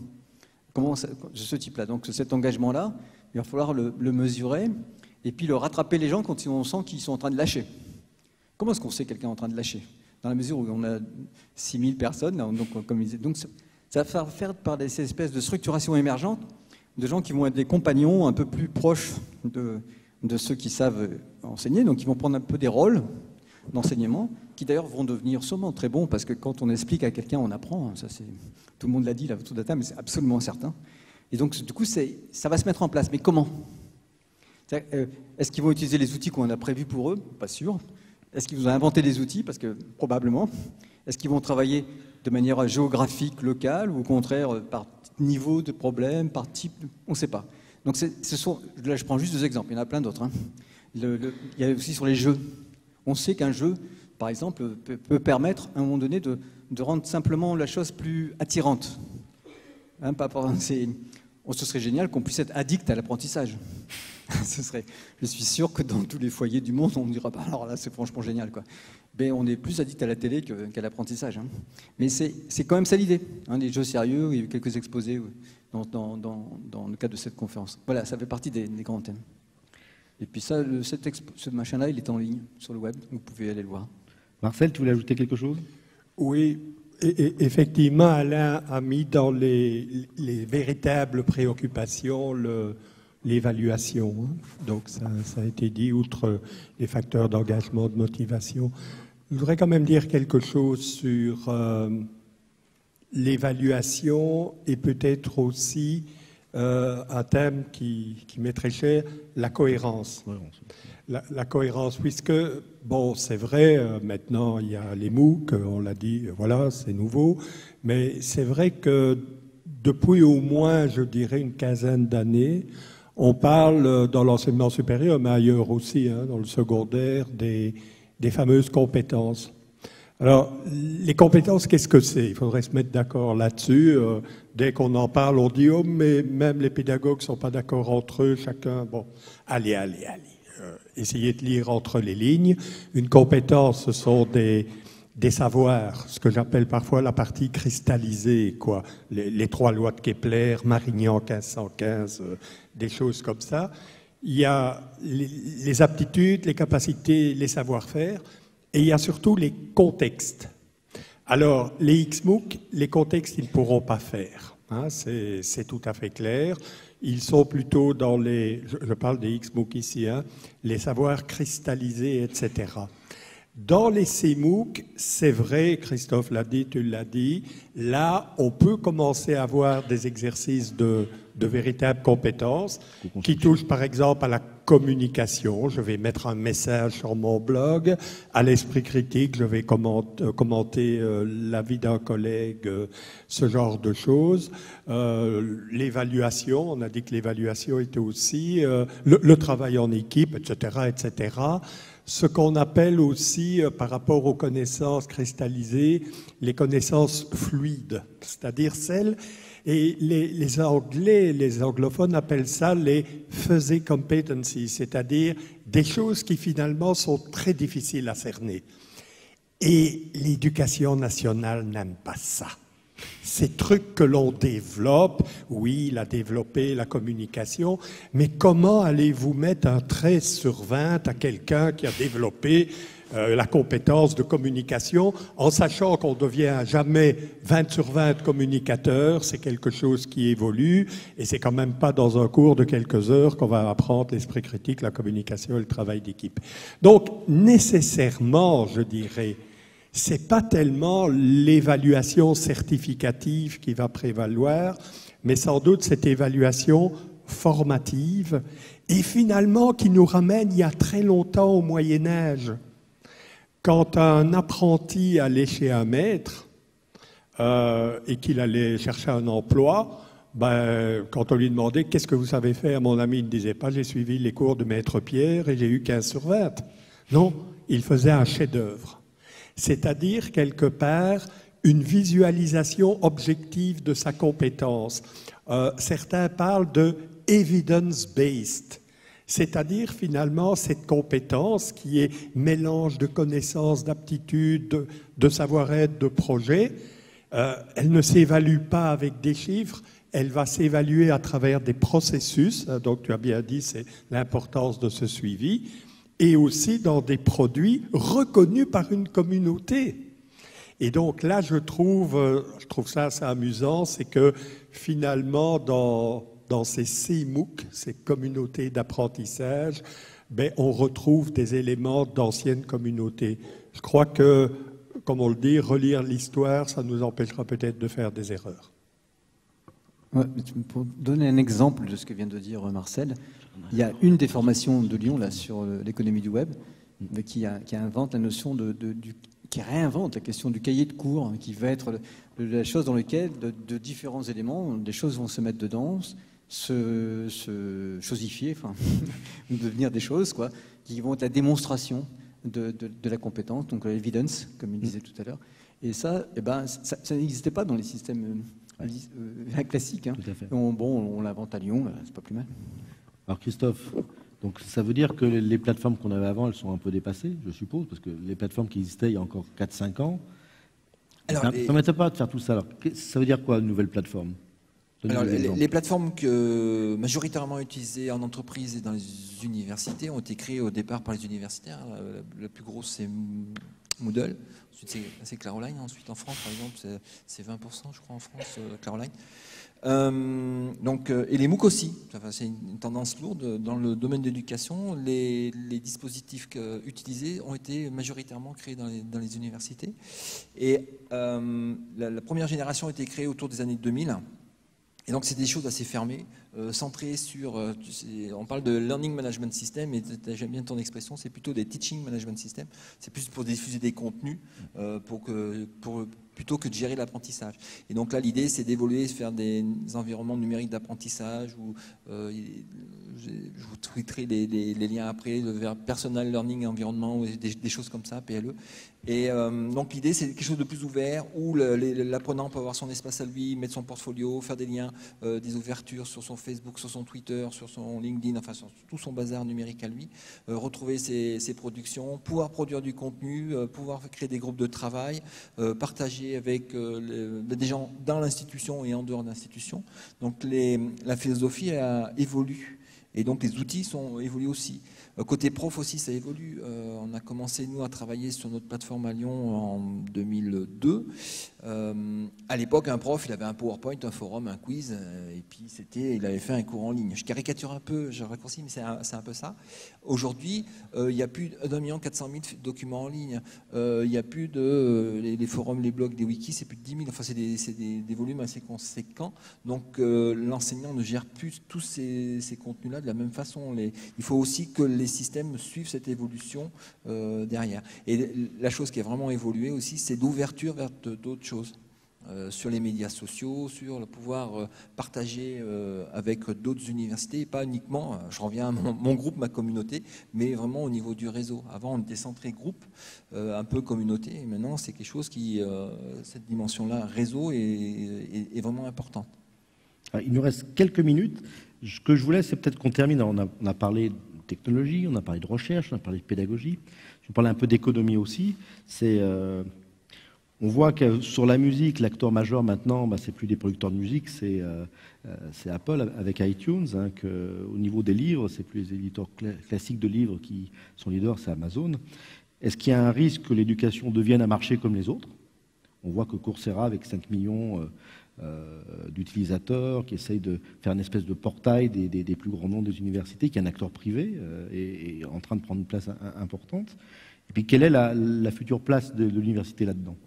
Speaker 3: Ce type-là. Donc, cet engagement-là, il va falloir le mesurer, et puis le rattraper les gens quand on sent qu'ils sont en train de lâcher. Comment est-ce qu'on sait quelqu'un en train de lâcher? Dans la mesure où on a 6000 personnes, donc, comme ils disaient, donc ça va faire par ces espèces de structurations émergentes de gens qui vont être des compagnons un peu plus proches de ceux qui savent enseigner, donc ils vont prendre un peu des rôles d'enseignement, qui d'ailleurs vont devenir sûrement très bons, parce que quand on explique à quelqu'un, on apprend, ça tout le monde l'a dit, la photo data, mais c'est absolument certain. Et donc du coup, ça va se mettre en place, mais comment? Est-ce qu'ils vont utiliser les outils qu'on a prévus pour eux? Pas sûr. Est-ce qu'ils vont inventer des outils? Parce que probablement. Est-ce qu'ils vont travailler de manière géographique, locale, ou au contraire par niveau de problème, par type? On ne sait pas. Donc là, je prends juste 2 exemples, il y en a plein d'autres. Il y a aussi sur les jeux. On sait qu'un jeu, par exemple, peut permettre, à un moment donné, de rendre simplement la chose plus attirante. Ce serait génial qu'on puisse être addict à l'apprentissage. Je suis sûr que dans tous les foyers du monde, on ne dira pas, alors là, c'est franchement génial, quoi. Mais on est plus addict à la télé qu'à l'apprentissage. Mais c'est quand même ça l'idée. Les jeux sérieux, il y a eu quelques exposés dans le cadre de cette conférence. Voilà, ça fait partie des grands thèmes. Et puis ça, ce machin-là, il est en ligne sur le web, vous pouvez aller le voir.
Speaker 2: Marcel, tu voulais ajouter quelque chose?
Speaker 4: Oui, et effectivement, Alain a mis dans les véritables préoccupations l'évaluation. Donc ça a été dit, outre les facteurs d'engagement, de motivation. Je voudrais quand même dire quelque chose sur l'évaluation et peut-être aussi un thème qui m'est très cher, la cohérence. La cohérence, puisque, bon, c'est vrai, maintenant il y a les MOOC, on l'a dit, voilà, c'est nouveau, mais c'est vrai que depuis au moins, je dirais, une quinzaine d'années, on parle dans l'enseignement supérieur, mais ailleurs aussi, dans le secondaire, des fameuses compétences. Alors, les compétences, qu'est-ce que c'est? Il faudrait se mettre d'accord là-dessus. Dès qu'on en parle, on dit « Oh, mais même les pédagogues ne sont pas d'accord entre eux, chacun... » Bon, allez. Essayez de lire entre les lignes. Une compétence, ce sont des savoirs, ce que j'appelle parfois la partie cristallisée, quoi. Les 3 lois de Kepler, Marignan 1515, des choses comme ça. Il y a les aptitudes, les capacités, les savoir-faire, et il y a surtout les contextes. Alors, les XMOOC, les contextes, ils ne pourront pas faire. C'est tout à fait clair. Ils sont plutôt dans je parle des XMOOC ici, les savoirs cristallisés, etc. Dans les CMOOC, c'est vrai, Christophe l'a dit, tu l'as dit, là, on peut commencer à avoir des exercices de véritables compétences qui touchent par exemple à la communication. Je vais mettre un message sur mon blog, à l'esprit critique, je vais commenter l'avis d'un collègue, ce genre de choses. L'évaluation, on a dit que l'évaluation était aussi, le travail en équipe, etc., etc. Ce qu'on appelle aussi, par rapport aux connaissances cristallisées, les connaissances fluides, c'est-à-dire celles, et les Anglais, les anglophones appellent ça les fuzzy competencies, c'est-à-dire des choses qui finalement sont très difficiles à cerner. Et l'éducation nationale n'aime pas ça. Ces trucs que l'on développe, oui, il a développé la communication, mais comment allez-vous mettre un 13 sur 20 à quelqu'un qui a développé la compétence de communication, en sachant qu'on ne devient jamais 20 sur 20 communicateur, c'est quelque chose qui évolue, et c'est quand même pas dans un cours de quelques heures qu'on va apprendre l'esprit critique, la communication et le travail d'équipe. Donc, nécessairement, je dirais, c'est pas tellement l'évaluation certificative qui va prévaloir, mais sans doute cette évaluation formative et finalement qui nous ramène il y a très longtemps au Moyen-Âge. Quand un apprenti allait chez un maître et qu'il allait chercher un emploi, quand on lui demandait « Qu'est-ce que vous savez faire ?» Mon ami ne disait pas « J'ai suivi les cours de Maître Pierre et j'ai eu 15 sur 20 ». Non, il faisait un chef-d'œuvre. C'est-à-dire, quelque part, une visualisation objective de sa compétence. Certains parlent de « evidence-based », c'est-à-dire, finalement, cette compétence qui est mélange de connaissances, d'aptitudes, de savoir-être, de projets, elle ne s'évalue pas avec des chiffres, elle va s'évaluer à travers des processus, donc tu as bien dit, c'est l'importance de ce suivi, et aussi dans des produits reconnus par une communauté. Et donc là, je trouve ça assez amusant, c'est que finalement, dans ces CMOOC, ces communautés d'apprentissage, on retrouve des éléments d'anciennes communautés. Je crois que, comme on le dit, relire l'histoire, ça nous empêchera peut-être de faire des erreurs.
Speaker 3: Ouais, pour donner un exemple de ce que vient de dire Marcel, il y a une des formations de Lyon là, sur l'économie du web qui invente la notion qui réinvente la question du cahier de cours, qui va être la chose dans laquelle de différents éléments, des choses vont se mettre dedans, se chosifier, enfin, devenir des choses, quoi, qui vont être la démonstration de la compétence, donc l'evidence, comme il disait tout à l'heure. Et ça, ça n'existait pas dans les systèmes classiques. Hein.
Speaker 2: Tout à fait.
Speaker 3: On l'invente à Lyon, c'est pas plus mal.
Speaker 2: Alors Christophe, donc ça veut dire que les plateformes qu'on avait avant, elles sont un peu dépassées, je suppose, parce que les plateformes qui existaient il y a encore 4-5 ans, alors, ça ne permettait pas de faire tout ça. Alors, ça veut dire quoi, une nouvelle plateforme?
Speaker 5: Alors, les plateformes majoritairement utilisées en entreprise et dans les universités ont été créées au départ par les universitaires. La plus grosse, c'est Moodle. Ensuite, c'est Caroline. Ensuite, en France, par exemple, c'est 20%, je crois, en France, Caroline. Et les MOOC aussi. Enfin, c'est une tendance lourde. Dans le domaine de l'éducation, les dispositifs utilisés ont été majoritairement créés dans les universités. Et la première génération a été créée autour des années 2000. Et donc, c'est des choses assez fermées, centrées sur... on parle de Learning Management System, et j'aime bien ton expression, c'est plutôt des Teaching Management System. C'est plus pour diffuser des contenus, plutôt que de gérer l'apprentissage. Et donc là, l'idée, c'est d'évoluer, de faire des environnements numériques d'apprentissage, où je vous tweeterai les liens après, vers Personal Learning Environment, ou des choses comme ça, PLE. Et donc l'idée, c'est quelque chose de plus ouvert, où l'apprenant peut avoir son espace à lui, mettre son portfolio, faire des liens, des ouvertures sur son Facebook, sur son Twitter, sur son LinkedIn, enfin sur tout son bazar numérique à lui, retrouver ses productions, pouvoir produire du contenu, pouvoir créer des groupes de travail, partager avec des gens dans l'institution et en dehors de l'institution. Donc la philosophie évolue. Et donc les outils évoluent aussi. Côté prof aussi, ça évolue. On a commencé, nous, à travailler sur notre plateforme à Lyon en 2002. À l'époque, un prof, il avait un PowerPoint, un forum, un quiz, et puis il avait fait un cours en ligne. Je caricature un peu, je raccourcis, mais c'est un peu ça. Aujourd'hui, il y a plus d'1 400 000 documents en ligne. Il n'y a plus les forums, les blogs, les wikis, c'est plus de 10 000. Enfin, c'est des volumes assez conséquents. Donc, l'enseignant ne gère plus tous ces contenus-là de la même façon. Il faut aussi que les systèmes suivent cette évolution derrière. Et la chose qui a vraiment évolué aussi, c'est l'ouverture vers d'autres choses. Sur les médias sociaux, sur le pouvoir partager avec d'autres universités, et pas uniquement, je reviens à mon groupe, ma communauté, mais vraiment au niveau du réseau. Avant, on était centré groupe, un peu communauté, et maintenant, c'est quelque chose qui, cette dimension-là, réseau, est vraiment importante.
Speaker 2: Il nous reste quelques minutes. Ce que je voulais, c'est peut-être qu'on termine. On a parlé de technologie, on a parlé de recherche, on a parlé de pédagogie. Je vais parler un peu d'économie aussi. On voit que sur la musique, l'acteur majeur maintenant, c'est plus des producteurs de musique, c'est Apple avec iTunes. Au niveau des livres, c'est plus les éditeurs classiques de livres qui sont leaders, c'est Amazon. Est-ce qu'il y a un risque que l'éducation devienne un marché comme les autres? On voit que Coursera, avec 5 millions d'utilisateurs, qui essaye de faire une espèce de portail des plus grands noms des universités, qui est un acteur privé, est en train de prendre une place importante. Et puis, quelle est la future place de l'université là-dedans?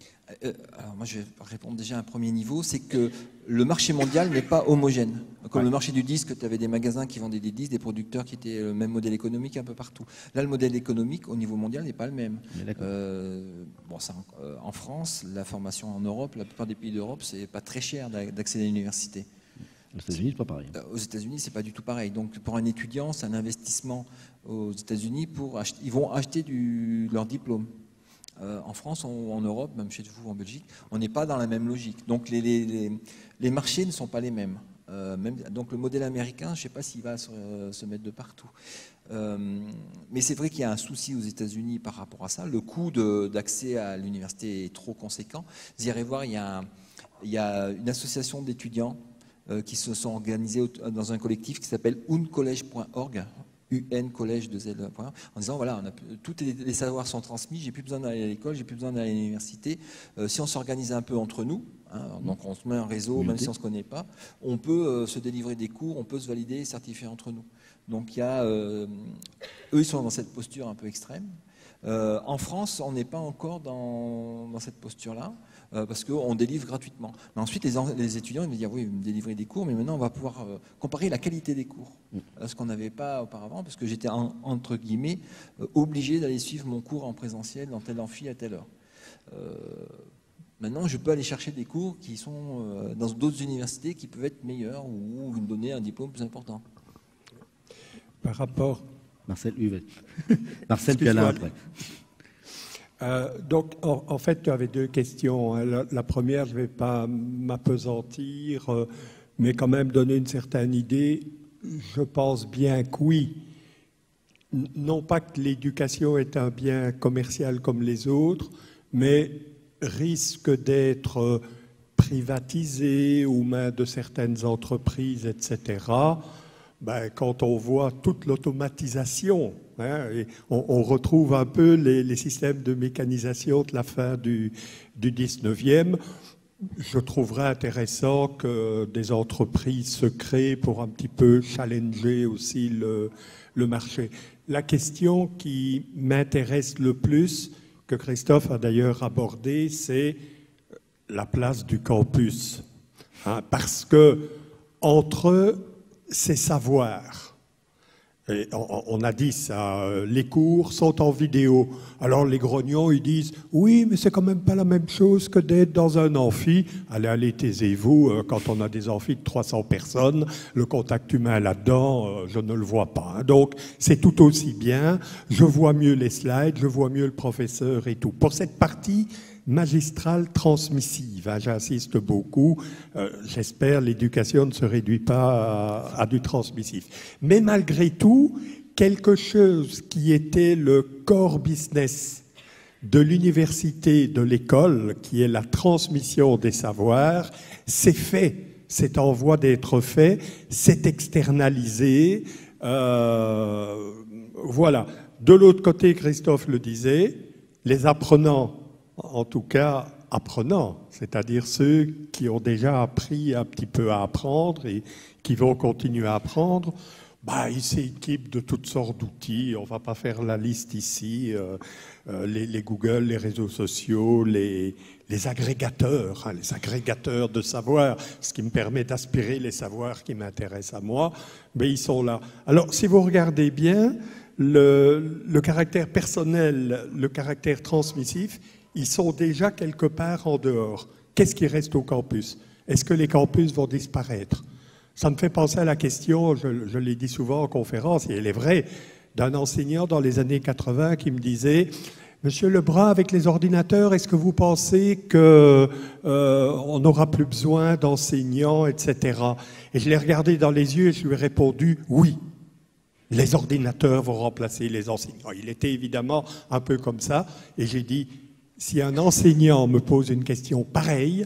Speaker 5: Alors moi, je vais répondre déjà à un premier niveau, c'est que le marché mondial n'est pas homogène. Comme le marché du disque, tu avais des magasins qui vendaient des disques, des producteurs qui étaient le même modèle économique un peu partout. Là, le modèle économique au niveau mondial n'est pas le même. En France, la formation en Europe, la plupart des pays d'Europe, c'est pas très cher d'accéder à l'université.
Speaker 2: Aux États-Unis, c'est pas pareil.
Speaker 5: Aux États-Unis, c'est pas du tout pareil. Donc, pour un étudiant, c'est un investissement aux États-Unis ils vont acheter leur diplôme. En France, en Europe, même chez vous en Belgique, on n'est pas dans la même logique. Donc, les marchés ne sont pas les mêmes. Donc, le modèle américain, je ne sais pas s'il va se mettre de partout. Mais c'est vrai qu'il y a un souci aux États-Unis par rapport à ça. Le coût d'accès à l'université est trop conséquent. Vous irez voir, il y a une association d'étudiants qui se sont organisés dans un collectif qui s'appelle uncollege.org, UN-collège de Z, en disant voilà, tous les savoirs sont transmis, j'ai plus besoin d'aller à l'école, j'ai plus besoin d'aller à l'université. Si on s'organise un peu entre nous, donc on se met un réseau, même si on ne se connaît pas, on peut se délivrer des cours, on peut se valider et certifier entre nous. Donc il y a, eux, ils sont dans cette posture un peu extrême. En France, on n'est pas encore dans cette posture-là. Parce qu'on délivre gratuitement. Mais ensuite, les étudiants ils vont dire oui, vous me délivrez des cours, mais maintenant on va pouvoir comparer la qualité des cours. Ce qu'on n'avait pas auparavant, parce que j'étais entre guillemets obligé d'aller suivre mon cours en présentiel dans tel amphi à telle heure. Maintenant, je peux aller chercher des cours qui sont dans d'autres universités qui peuvent être meilleurs ou me donner un diplôme plus important.
Speaker 4: Par rapport...
Speaker 2: Marcel Huvet. Marcel, puis Alain après.
Speaker 4: Donc, en fait, tu avais deux questions. La première, je ne vais pas m'appesantir, mais quand même donner une certaine idée. Je pense bien que oui. Non pas que l'éducation est un bien commercial comme les autres, mais risque d'être privatisé aux mains de certaines entreprises, etc. Quand on voit toute l'automatisation, et on retrouve un peu les systèmes de mécanisation de la fin du 19e, je trouverais intéressant que des entreprises se créent pour un petit peu challenger aussi le marché. La question qui m'intéresse le plus, que Christophe a d'ailleurs abordée, c'est la place du campus. Parce que entre ces savoirs, et on a dit ça, les cours sont en vidéo. Alors les grognons, ils disent « Oui, mais c'est quand même pas la même chose que d'être dans un amphi. » Allez, taisez-vous, quand on a des amphis de 300 personnes, le contact humain là-dedans, je ne le vois pas. Donc c'est tout aussi bien, je vois mieux les slides, je vois mieux le professeur et tout. Pour cette partie magistrale transmissive, j'insiste beaucoup, j'espère l'éducation ne se réduit pas à du transmissif. Mais malgré tout, quelque chose qui était le core business de l'université, de l'école, qui est la transmission des savoirs, c'est fait, c'est en voie d'être fait, c'est externalisé. Voilà. De l'autre côté, Christophe le disait, les apprenants, en tout cas apprenants, c'est-à-dire ceux qui ont déjà appris un petit peu à apprendre et qui vont continuer à apprendre, ils s'équipent de toutes sortes d'outils. On ne va pas faire la liste ici. Les Google, les réseaux sociaux, les agrégateurs, les agrégateurs de savoir, ce qui me permet d'aspirer les savoirs qui m'intéressent à moi, mais ils sont là. Alors, si vous regardez bien, le caractère personnel, le caractère transmissif, ils sont déjà quelque part en dehors. Qu'est-ce qui reste au campus? Est-ce que les campus vont disparaître? Ça me fait penser à la question, je l'ai dit souvent en conférence, et elle est vraie, d'un enseignant dans les années 80 qui me disait « Monsieur Lebrun, avec les ordinateurs, est-ce que vous pensez qu'on n'aura plus besoin d'enseignants, etc. » Et je l'ai regardé dans les yeux et je lui ai répondu « Oui, les ordinateurs vont remplacer les enseignants. » Il était évidemment un peu comme ça, et j'ai dit « Si un enseignant me pose une question pareille,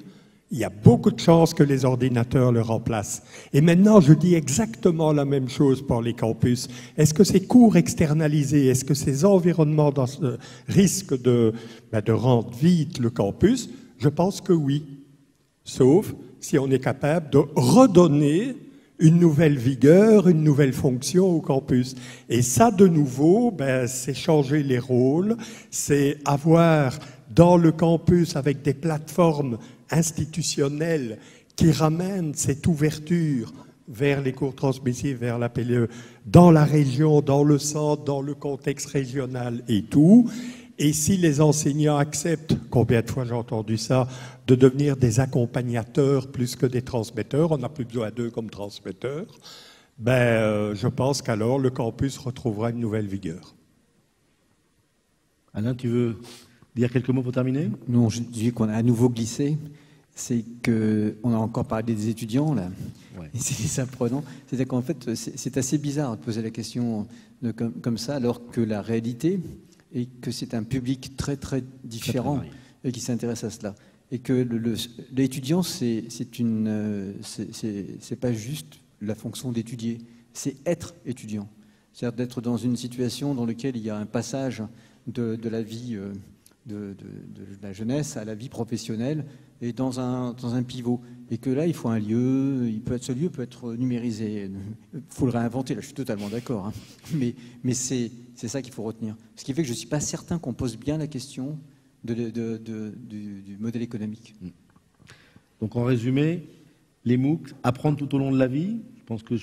Speaker 4: il y a beaucoup de chances que les ordinateurs le remplacent. » Et maintenant, je dis exactement la même chose pour les campus. Est-ce que ces cours externalisés, est-ce que ces environnements risquent de rendre vite le campus? Je pense que oui. Sauf si on est capable de redonner une nouvelle vigueur, une nouvelle fonction au campus. Et ça, de nouveau, c'est changer les rôles, c'est avoir dans le campus, avec des plateformes institutionnelle qui ramène cette ouverture vers les cours transmissifs, vers la PLE, dans la région, dans le centre, dans le contexte régional et tout. Et si les enseignants acceptent, combien de fois j'ai entendu ça, de devenir des accompagnateurs plus que des transmetteurs, on n'a plus besoin d'eux comme transmetteurs, je pense qu'alors le campus retrouvera une nouvelle vigueur.
Speaker 2: Alain, tu veux dire quelques mots pour terminer?
Speaker 3: Non, je dis qu'on a à nouveau glissé. C'est qu'on a encore parlé des étudiants, là, ouais. Et c'est apprenant. C'est-à-dire qu'en fait, c'est assez bizarre de poser la question comme ça, alors que la réalité est que c'est un public très, très différent et qui s'intéresse à cela. Et que l'étudiant, c'est pas juste la fonction d'étudier, c'est être étudiant. C'est-à-dire d'être dans une situation dans laquelle il y a un passage de la vie de la jeunesse à la vie professionnelle et dans un pivot. Et que là, il faut un lieu, ce lieu peut être numérisé. Il faut le réinventer, là je suis totalement d'accord. Hein. Mais c'est ça qu'il faut retenir. Ce qui fait que je ne suis pas certain qu'on pose bien la question du modèle économique.
Speaker 2: Donc en résumé, les MOOC, apprendre tout au long de la vie, je pense que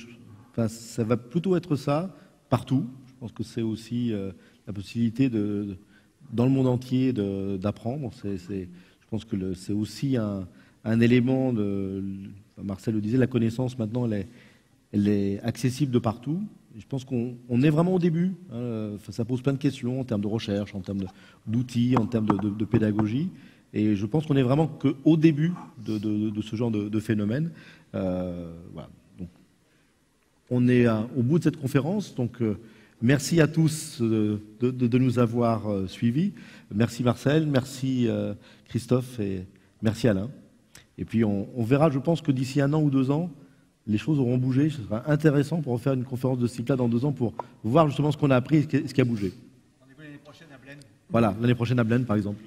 Speaker 2: ça va plutôt être ça, partout. Je pense que c'est aussi la possibilité dans le monde entier d'apprendre. Je pense que c'est aussi un élément Marcel le disait, la connaissance maintenant elle est accessible de partout. Je pense qu'on est vraiment au début. Ça pose plein de questions en termes de recherche, en termes d'outils, en termes de pédagogie. Et je pense qu'on est vraiment qu'au début de ce genre de phénomène. Voilà. Donc, on est au bout de cette conférence. Donc, merci à tous de nous avoir suivis. Merci Marcel, merci Christophe et merci Alain. Et puis on verra, je pense que d'ici 1 an ou 2 ans, les choses auront bougé. Ce sera intéressant pour refaire une conférence de ce type-là dans 2 ans pour voir justement ce qu'on a appris et ce qui a bougé. Rendez-vous l'année prochaine à Blaine. Voilà, l'année prochaine à Blaine par exemple.